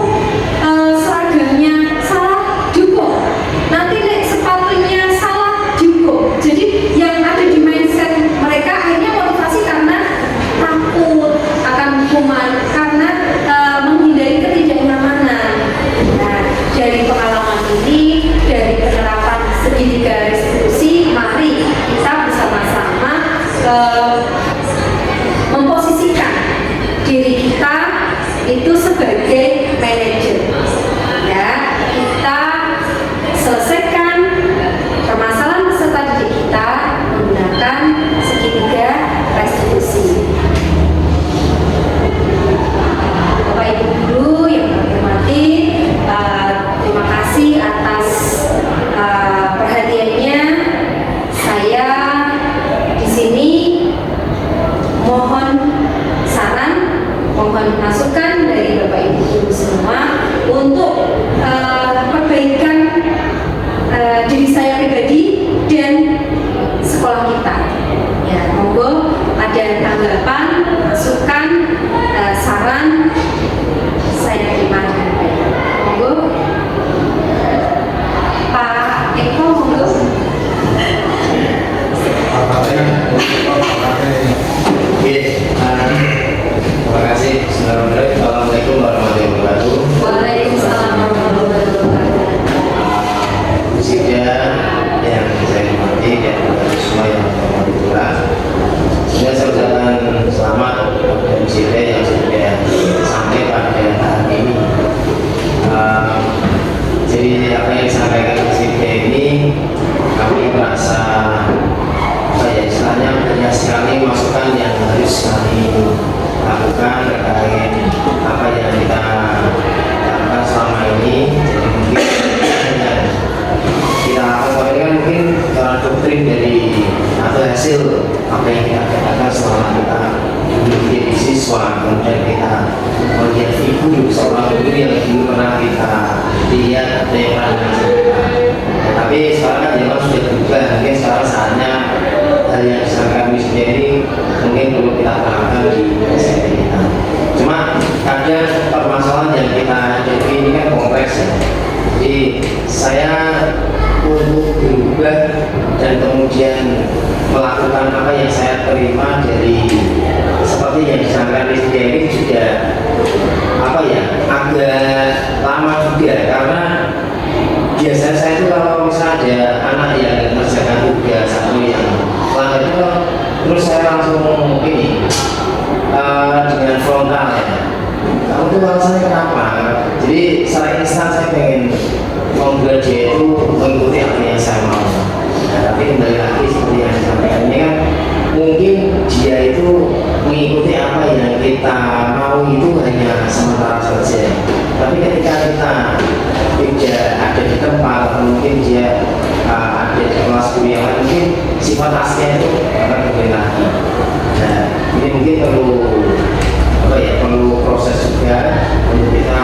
seragamnya salah dihukum, nanti nek sepatunya salah dihukum. Jadi yang ada di mindset mereka akhirnya motivasi karena takut akan hukuman, karena menghindari ketidaknyamanan. Nah, dari pengalaman ini, dari penerapan segitiga restitusi, mari kita bersama-sama memposisikan diri kita itu sebagai manajer. Ya, kita selesaikan permasalahan peserta didik kita menggunakan segitiga restitusi. Bapak Ibu guru yang kami hormati, terima kasih atas perhatiannya. Saya di sini mohon saran, mohon masukan dari Bapak Ibu guru semua untuk perbaikan diri saya pribadi dan sekolah kita. Ya, monggo ada tanggapan, masukan, saran, saya terima dengan baik. Monggo, Pak Eko, monggo. Terima kasih. Assalamualaikum warahmatullahi wabarakatuh. Waalaikumsalam warahmatullahi wabarakatuh. Musibah yang saya hormati dan semua yang hormati pula. Semoga saya ucapkan selamat pada musibah yang sudah sampai pada hari ini. Jadi apa yang disampaikan musibah ini, kami merasa istilahnya banyak sekali masukan yang harus kami lakukan terkait apa yang kita lakukan selama ini. Jadi mungkin kita lakukan mungkin cara doktrin dari atau hasil apa yang kita dapatkan selama kita menjadi siswa, kemudian kita melihat figur seorang guru yang dulu pernah kita lihat atau yang pernah mengajar kita. Tapi sekarang kan memang sudah berubah, mungkin sekarang saatnya hal yang disampaikan Wisda ini mungkin perlu kita terapkan di SMP kita. Cuma kadang permasalahan yang kita hadapi ini kan kompleks ya. Jadi saya untuk berubah dan kemudian melakukan apa yang saya terima dari seperti yang disampaikan Wisda ini juga apa ya, agak lama juga, karena biasanya saya itu kalau misalnya ada anak yang mengerjakan tugas atau yang melanggar itu, terus saya langsung ini dengan frontal ya, kamu tuh alasannya kenapa? Jadi secara instan saya pengen membuat dia itu mengikuti apa yang saya mau. Nah, tapi kembali lagi seperti yang disampaikan ini kan, mungkin dia itu mengikuti apa yang kita mau itu hanya sementara saja. Tapi ketika kita tidak ada di tempat, atau mungkin dia ada di kelas kuliah, mungkin sifat aslinya itu akan kembali lagi. Nah, ini mungkin perlu apa ya, perlu proses juga untuk kita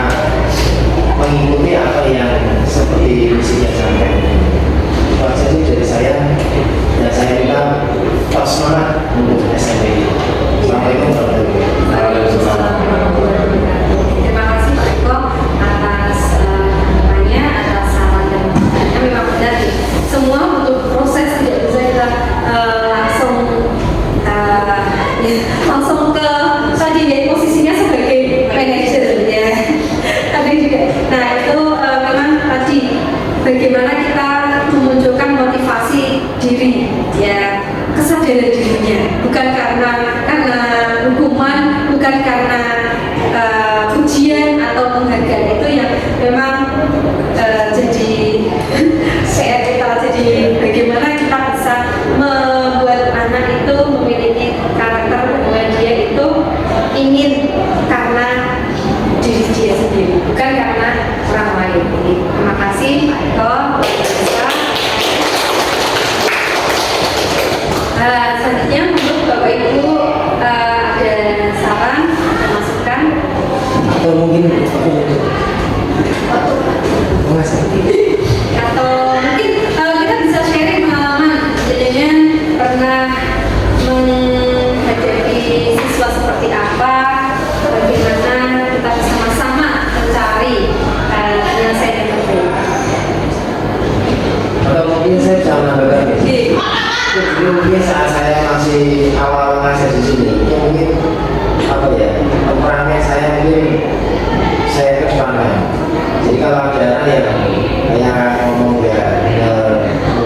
mengikuti apa yang seperti misinya sampai. Itu saja sih dari saya, dan saya minta tetap semangat untuk SMP. Assalamualaikum warahmatullahi wabarakatuh. Terima kasih Pak Eko atas tanggapannya, atas saran dan masukannya. Memang benar nih, semua butuh proses, tidak bisa kita langsung ke tadi ya, posisinya sebagai manajer ya. Tadi juga. Nah itu memang tadi bagaimana kita memunculkan motivasi diri ya, kesadaran dirinya, bukan karena hukuman, bukan karena ujian atau penghargaan. Itu yang memang jadi PR mungkin saya bisa menambahkan ya. Iya. Dulu mungkin saat saya masih awal ngajar di sini, ya mungkin apa ya, perannya saya mungkin saya kedepankan. Jadi kalau ada anak yang kayak ngomong ya,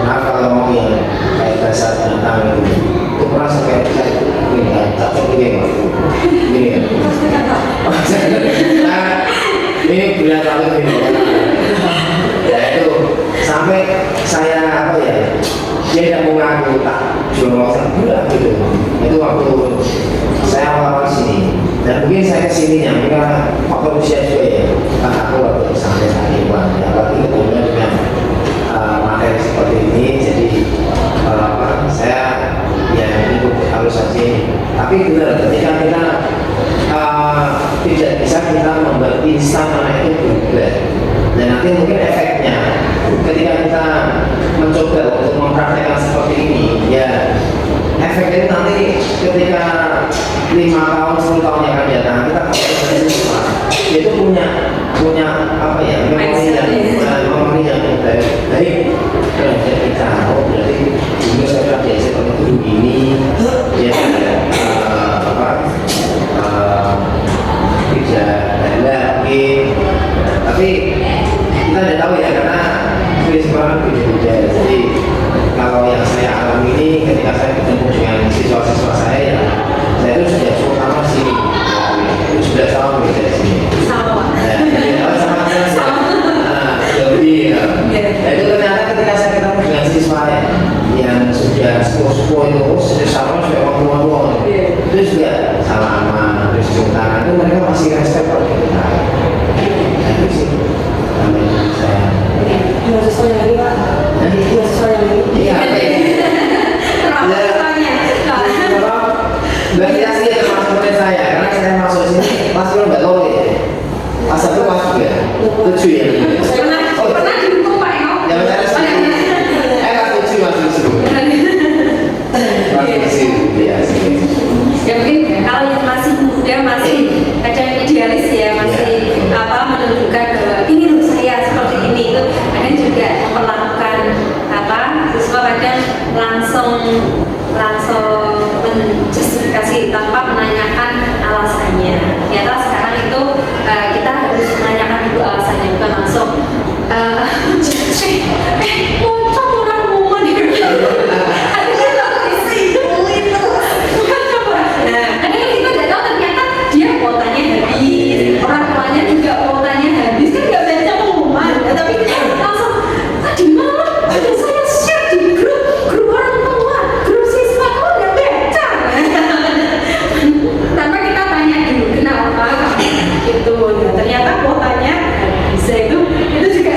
maaf kalau ngomong yang kayak dasar tentang itu pernah sampai saya ini kan, tak terpikir ini ya. Nah, ini berat banget ini. Ya itu sampai saya apa ya, dia tidak mau ngaku tak jual bulan gitu. Itu waktu saya awal sini, dan mungkin saya kesininya karena faktor usia juga ya. Kan aku waktu sampai hari Iwan, ya apalagi kemudian dengan materi seperti ini, jadi saya ya ikut harus saja. Tapi benar ketika kita tidak bisa kita membuat instan anak itu berubah, dan nanti mungkin efeknya ketika kita mencoba untuk mempraktekkan seperti ini, ya efeknya itu nanti ketika 5 tahun, 10 tahun yang akan datang kita kembali ke siswa itu punya apa ya, memori yang baik terhadap kita. Oh berarti dulu saya pernah biasa seperti itu begini, ya tidak ada mungkin, tapi kita tidak tahu ya karena semua beda-beda. Jadi kalau yang saya alami ini ketika saya ketemu dengan siswa-siswa saya, ya saya itu sudah cukup lama sini, sudah tahun beda di sini. Sama. Lebih ya. Nah, itu ternyata ketika saya ketemu dengan siswa yang sudah sepuh-sepuh itu sudah sama sudah ngomong-ngomong, itu juga salaman, terus cium tangan, itu mereka masih respect pada kita. Nah, itu sih namanya saya. Dua siswa yang ini Pak. Dua siswa yang ini. Iya. Terlalu banyak. Berarti asli termasuk murid saya, karena saya masuk sini pasti lo nggak tahu ya. Pas satu pas juga, 7 ya. Pernah dihukum Pak Eko? Ya benar sih. Kan 7 masih seru. Masih biasa. Ya mungkin kalau yang masih muda masih kadang idealis ya, masih menunjukkan bahwa ini loh saya seperti ini, itu kadang juga memperlakukan siswa kadang langsung menjustifikasi tanpa menanyakan alasannya. Ternyata sekarang itu kita harus menanyakan dulu alasannya, bukan langsung pocong orang momen gitu. Nah, kadang kita tidak tahu ternyata dia kuotanya habis, orang tuanya juga kuotanya habis, kan nggak baca pengumuman, tapi kita langsung tadi malam ada saya share di grup orang tua, grup siswa, kok nggak baca? Tanpa kita tanya dulu kenapa gitu. Nah, ternyata kuotanya bisa itu juga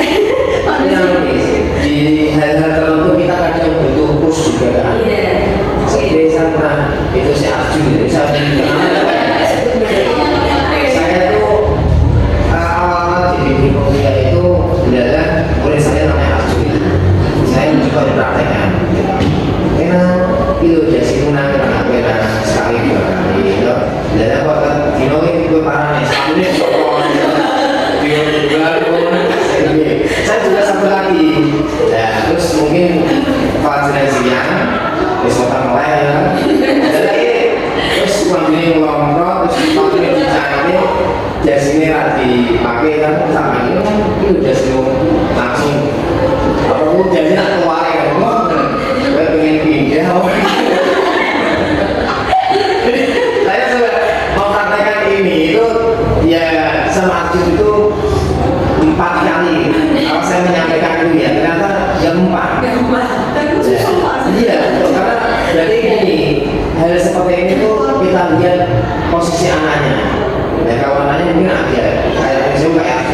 Di hal-hal tertentu kita kadang butuh push juga kan. iya. Seperti saya pernah itu saya arju, saya tuh awal-awal di bimbing kuliah itu adalah murid saya namanya Arju. Saya mencoba dipraktekkan. Karena itu jadi menang sekali 2 kali. Dan apa kan? Dino ini gue parah nih. Satu ini sokong. Dino juga. Saya juga satu lagi. Ya terus mungkin pelajaran siang, besok mulai ya. Jadi terus kami ngomong terus pakai dicari jas ini dipakai kan sama itu udah langsung apa pun jadi nak keluar ya gue pengen pindah saya sudah mempraktekkan ini itu ya sama Arjun itu 4 kali kalau saya menyampaikan itu ya ternyata yang 4 iya karena jadi ini hal seperti ini tuh kita lihat posisi anaknya. Ya kalau anaknya mungkin ada kayak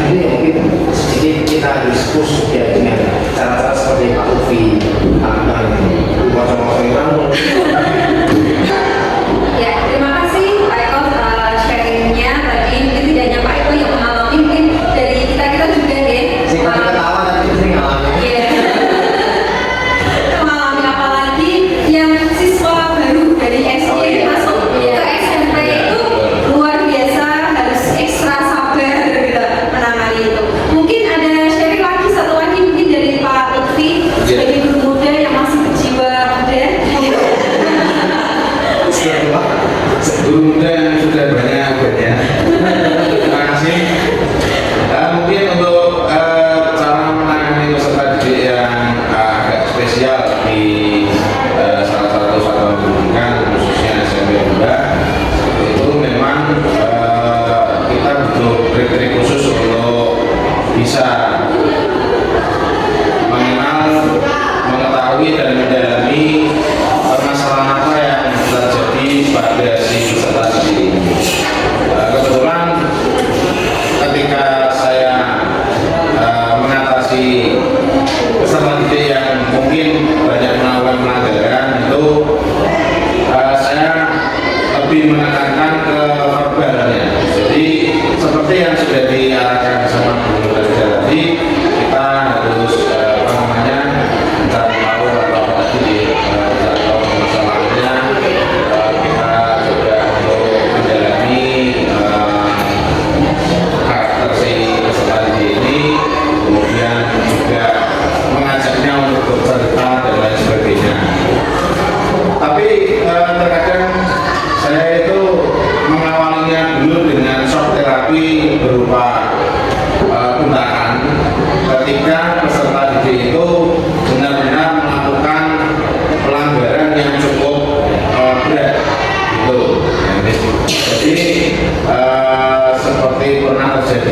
ini mungkin sedikit kita harus push ya dengan cara-cara seperti Pak Ufi, lakukan macam-macam. Ya, terima kasih Pak Eko sharingnya tadi. Mungkin tidak hanya Pak Eko yang mengalami, mungkin dari kita juga ya. Singkat ketawa tapi sering ngalamin. Iya. Mengalami apa lagi yang siswa baru dari SD masuk ke SMP itu luar biasa, harus ekstra sabar gitu menangani itu. Mungkin ada sharing lagi satu lagi mungkin dari Pak Lutfi sebagai guru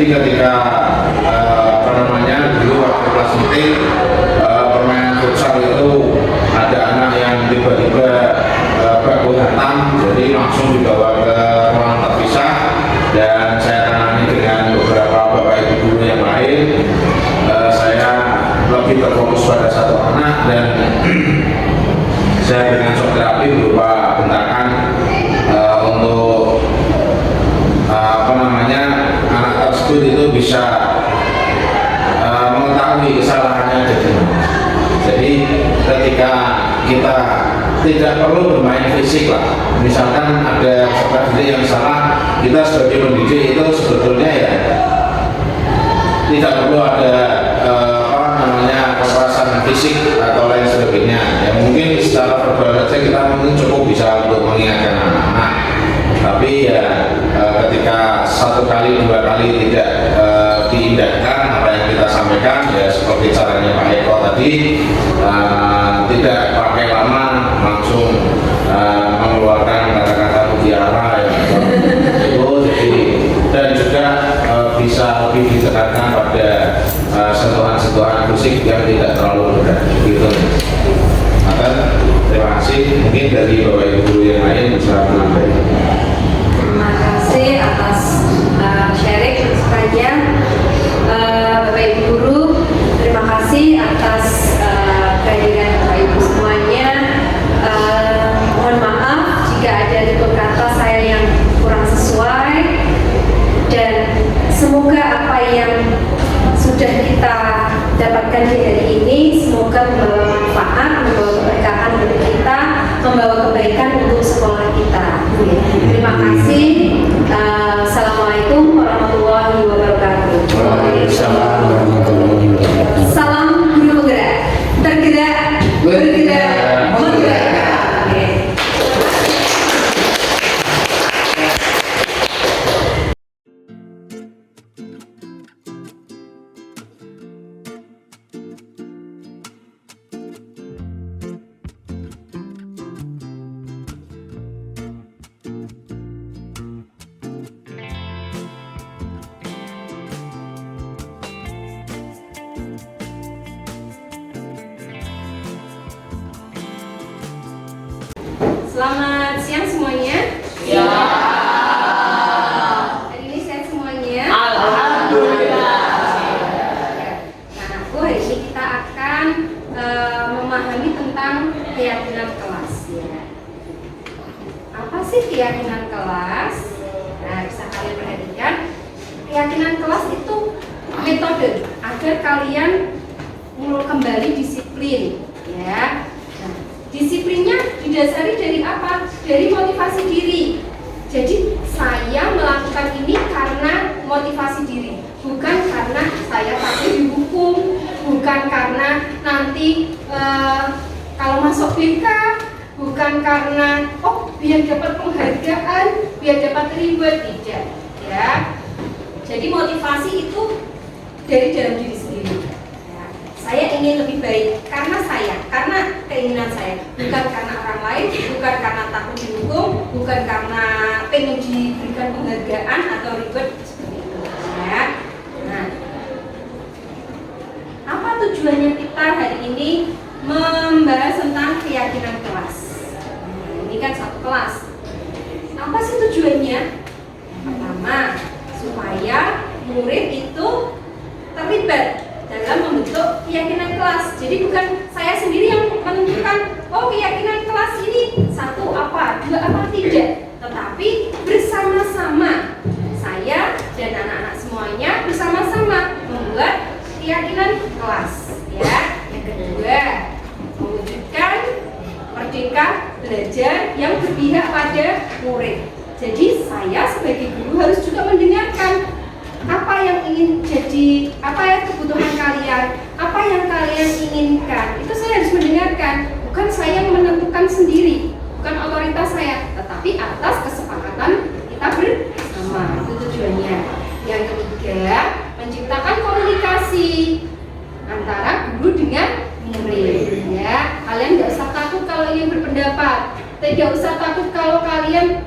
ketika dulu waktu kelas meeting permainan futsal itu ada anak yang tiba-tiba baku hantam, jadi langsung dibawa ke ruangan terpisah dan saya tangani dengan beberapa bapak ibu guru yang lain. Saya lebih berfokus pada satu anak dan saya dengan shock terapi berupa bentakan untuk anak tersebut itu bisa mengetahui kesalahannya ada di mana. Jadi ketika kita tidak perlu bermain fisik lah, misalkan ada peserta didik yang salah, kita sebagai pendidik itu sebetulnya ya tidak perlu ada kekerasan fisik atau lain sebagainya. Ya mungkin secara verbal saja kita mungkin cukup bisa untuk mengingatkan anak-anak. Tapi ya ketika satu kali dua kali tidak diindahkan apa yang kita sampaikan, ya seperti caranya Pak Eko tadi, tidak pakai lama langsung mengeluarkan kata-kata mutiara ya, itu jadi, dan juga bisa lebih ditekankan pada sentuhan-sentuhan musik yang tidak terlalu berat gitu. Maka terima kasih, mungkin dari Bapak Ibu guru yang lain bisa menambahkan. Terima kasih atas sharing masukannya, Bapak Ibu guru. Terima kasih atas kehadiran Bapak Ibu semuanya. Mohon maaf jika ada tutur kata saya yang kurang sesuai, dan semoga apa yang sudah kita dapatkan di hari ini semoga membawa manfaat, membawa keberkahan untuk kita, membawa kebaikan untuk sekolah kita. Terima kasih. Assalamualaikum warahmatullahi wabarakatuh. Waalaikumsalam warahmatullahi wabarakatuh. Salam guru penggerak, tergerak, bergerak, menggerakkan. Selamat siang semuanya. Ya. Hari ini sehat semuanya. Alhamdulillah. Nah, hari ini kita akan memahami tentang keyakinan kelas. Ya. Apa sih keyakinan kelas? Nah, bisa kalian perhatikan. Keyakinan kelas itu metode agar kalian kembali disiplin. Ya. Disiplinnya didasari dari apa? Dari motivasi diri. Jadi saya melakukan ini karena motivasi diri, bukan karena saya takut dihukum, bukan karena nanti kalau masuk BK, bukan karena biar dapat penghargaan, biar dapat reward, tidak. Ya. Jadi motivasi itu dari dalam diri sendiri. Saya ingin lebih baik karena keinginan saya, bukan karena orang lain, bukan karena takut dihukum, bukan karena pengen diberikan penghargaan atau reward seperti itu. Ya. Nah, apa tujuannya kita hari ini membahas tentang keyakinan kelas? Ini kan satu kelas. Apa sih tujuannya? Pertama, supaya murid itu terlibat dalam membentuk keyakinan kelas. Jadi bukan saya sendiri yang menentukan, keyakinan kelas ini satu apa, dua apa, tidak. Tetapi bersama-sama, saya dan anak-anak semuanya bersama-sama membuat keyakinan kelas. Ya. Yang kedua, mewujudkan merdeka belajar yang berpihak pada murid. Jadi saya sebagai guru harus juga mendengarkan apa yang ingin jadi, apa yang kebutuhan kalian, apa yang kalian inginkan. Itu saya harus mendengarkan, bukan saya yang menentukan sendiri, bukan otoritas saya, tetapi atas kesepakatan kita bersama. Itu tujuannya. Yang ketiga, menciptakan komunikasi antara guru dengan murid. Ya, kalian nggak usah takut kalau ingin berpendapat, tidak usah takut kalau kalian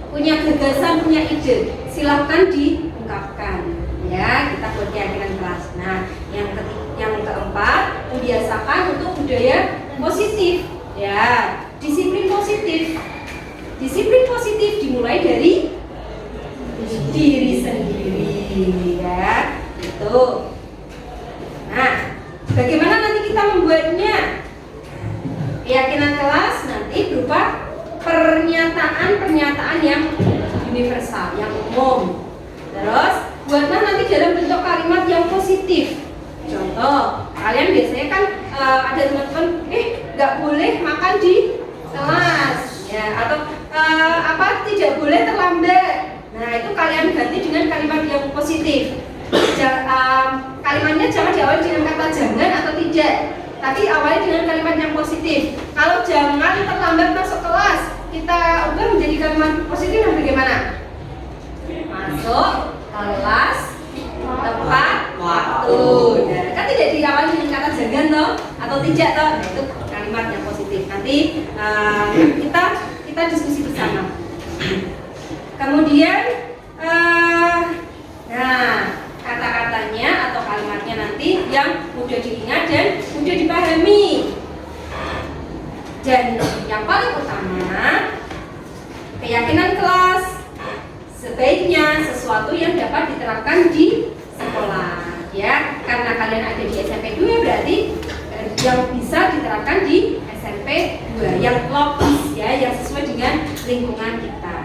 punya gagasan, punya ide, silahkan diungkapkan. Ya, Ya, kita buat keyakinan kelas. Nah, yang keempat, membiasakan untuk budaya positif. Ya, disiplin positif. Disiplin positif dimulai dari diri sendiri, ya. Itu. Nah, bagaimana nanti kita membuatnya? Keyakinan kelas nanti berupa pernyataan-pernyataan yang universal, yang umum. Terus, buatlah nanti dalam bentuk kalimat yang positif. Contoh, kalian biasanya kan ada teman-teman, nggak boleh makan di kelas, ya, atau tidak boleh terlambat. Nah, itu kalian ganti dengan kalimat yang positif. Kalimatnya jangan diawali dengan kata jangan atau tidak, tapi awali dengan kalimat yang positif. Kalau jangan terlambat masuk kelas, kita ubah menjadi kalimat positif yang bagaimana? Masuk kelas tepat waktu. Nah, kan tidak diawali dengan kata jangan toh atau tidak toh. Nah, itu kalimat yang positif. Nanti kita diskusi bersama. Kemudian kata-katanya atau kalimatnya nanti yang mudah diingat dan mudah dipahami. Dan yang paling utama, keyakinan kelas sebaiknya sesuatu yang dapat diterapkan di sekolah, ya. Karena kalian ada di SMP 2 berarti yang bisa diterapkan di SMP 2 yang logis, ya, yang sesuai dengan lingkungan kita.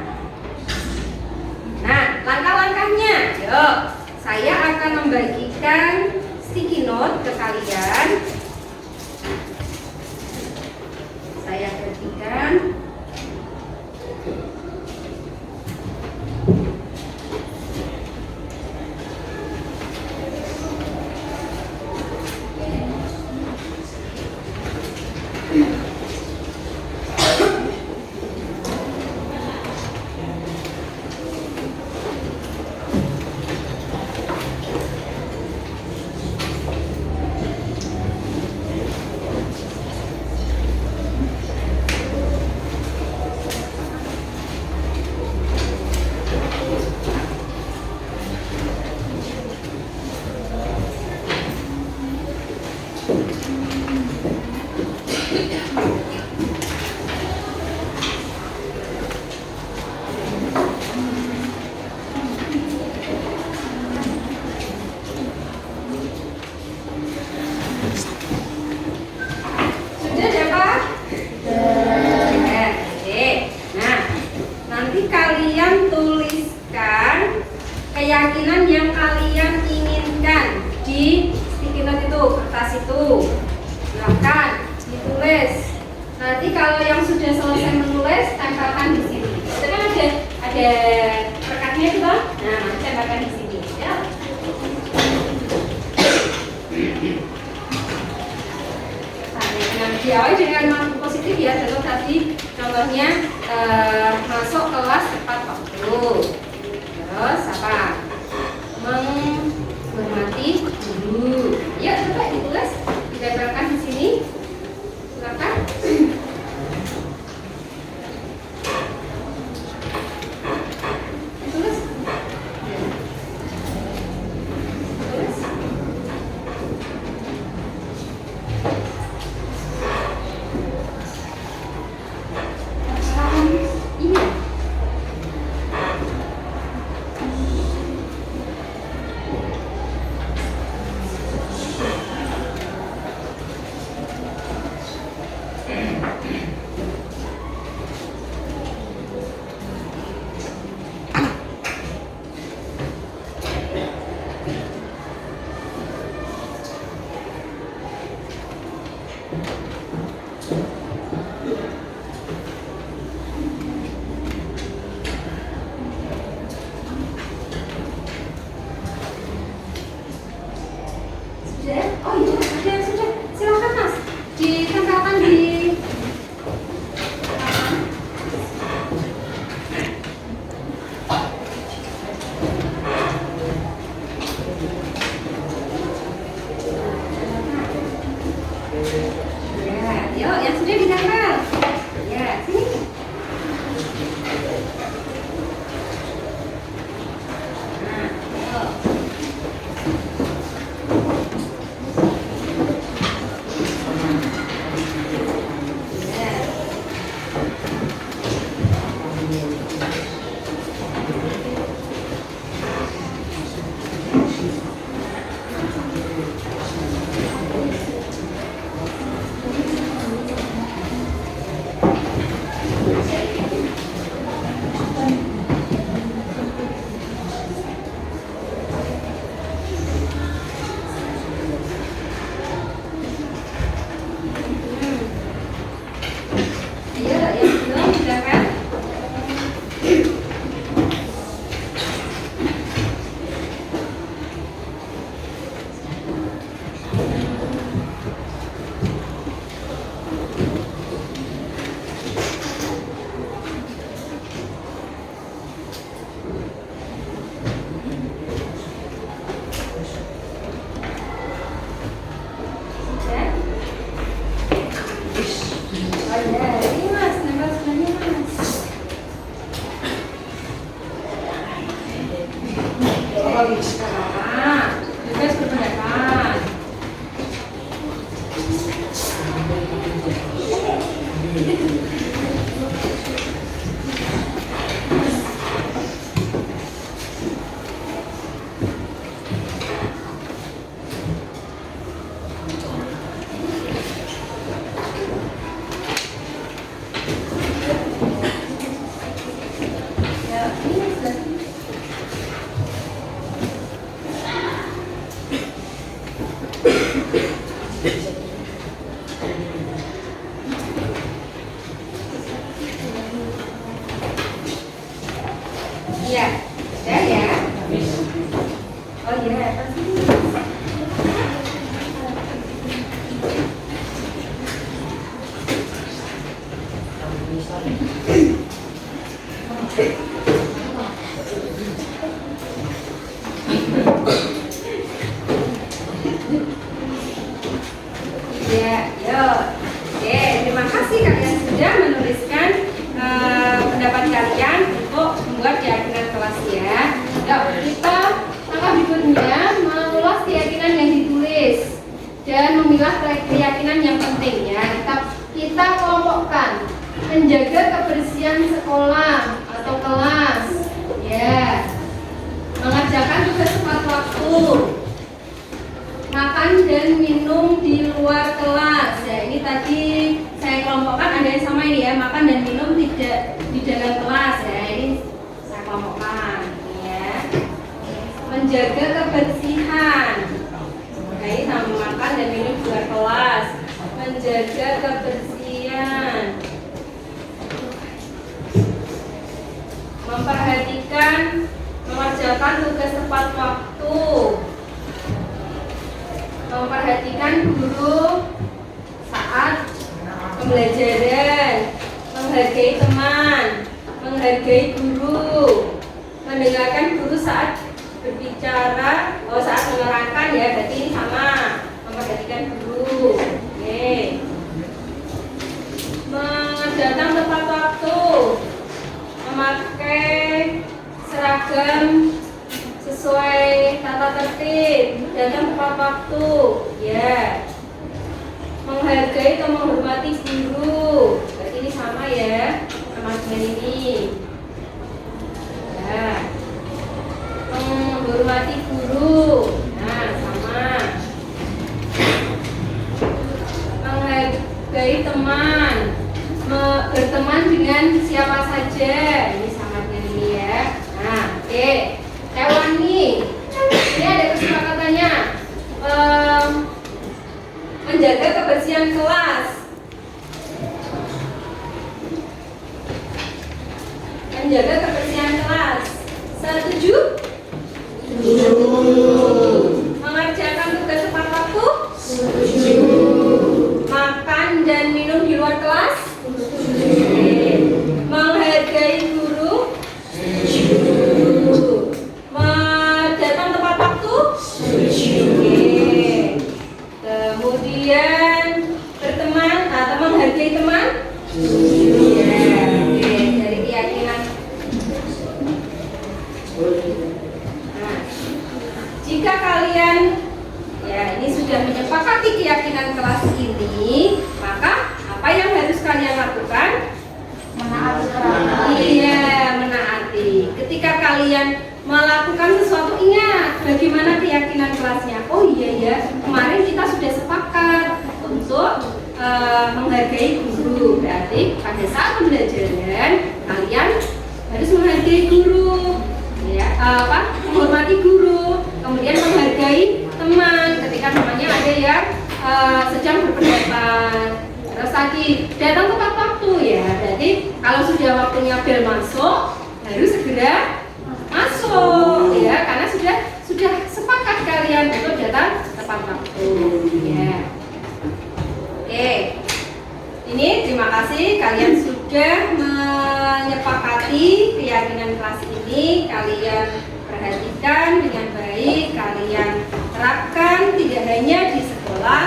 Nah, langkah-langkahnya, yuk. Saya akan membagikan sticky note ke kalian. Saya bagikan. Keyakinan yang kalian inginkan di sticky note itu, kertas itu. Silakan ditulis. Nanti kalau yang sudah selesai menulis, tempelkan di sini. Itu kan ada rekatnya itu, Bang. Nah, tempelkan di sini, ya. Nah, diawali dengan kalimat positif, ya. Contohnya masuk kelas tepat waktu. Terus apa? Menghormati guru. Ya, coba ditulis, ditempelkan di sini. Silakan. Ditulis. Tulis. Iya. Oh iya, ada yang sudah. Silakan Mas, ditempelkan di. Ya, yuk yang sudah ditempel. Ya, sini. Nah, yuk. Ya, ya, ya. Oh iya, apa sih? Ya, yuk. Oke, terima kasih kalian sudah menuliskan pendapat kalian untuk membuat keyakinan kelas ya. Yuk, kita langkah berikutnya mengulas keyakinan yang ditulis dan memilah keyakinan yang penting ya. Kita kelompokkan menjaga kebersihan sekolah atau kelas ya, mengerjakan tugas tepat waktu, makan dan minum di luar kelas ya. Ini tadi saya kelompokkan, ada yang sama ini ya, makan dan minum tidak di dalam kelas ya. Ini saya kelompokkan ya. Menjaga kebersihan terkait sama makan dan minum di luar kelas. Menjaga kebersihan, memperhatikan mengerjakan tugas tepat waktu, memperhatikan guru saat pembelajaran, menghargai teman, menghargai guru, mendengarkan guru saat berbicara, saat menerangkan ya, berarti ini sama, memperhatikan guru. Oke. Datang tepat waktu, memakai seragam sesuai tata tertib, datang tepat waktu ya, menghargai atau menghormati guru, berarti ini sama ya sama dengan ini ya, menghormati guru, nah sama, menghargai teman, berteman dengan siapa saja, ini sama dengan ini ya. Nah oke, hewan nih, ini ada kesepakatannya, menjaga kebersihan kelas, menjaga kebersihan kelas. Setuju? Setuju. Mengerjakan tugas tepat waktu? Setuju. Makan dan minum di luar kelas? Setuju. Menghargai guru? Setuju. Datang tepat waktu? Setuju. Kemudian berteman atau menghargai teman? Setuju. Oke, dari keyakinan. Nah, jika kalian ya ini sudah menyepakati keyakinan kelas ini, maka apa yang harus kalian lakukan? Menaati. Iya, menaati. Ketika kalian melakukan sesuatu, ingat bagaimana keyakinan kelasnya. Oh iya ya, kemarin kita sudah sepakat untuk menghargai guru. Berarti pada saat pembelajaran kalian harus menghargai guru, ya, menghormati guru, kemudian menghargai teman ketika namanya ada yang sedang berpendapat. Terus tadi datang tepat waktu ya, berarti kalau sudah waktunya bel masuk harus segera masuk ya, karena sudah sepakat kalian untuk datang tepat waktu ya. Oke, ini terima kasih kalian sudah menyepakati keyakinan kelas ini, kalian perhatikan dengan baik, kalian terapkan tidak hanya di sekolah.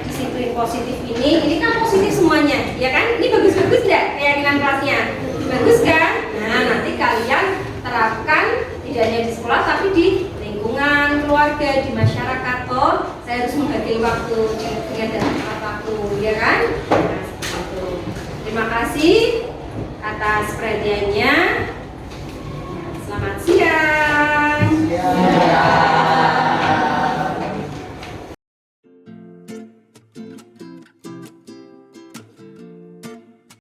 Disiplin positif ini kan positif semuanya ya kan, ini bagus-bagus nggak keyakinan kelasnya, bagus kan? Nah nanti kalian terapkan tidak hanya di sekolah tapi di lingkungan lingkungan keluarga, di masyarakat. Oh, saya harus menghargai waktu dengan dan tepat waktu, ya kan? Nah, seperti itu. Terima kasih atas perhatiannya.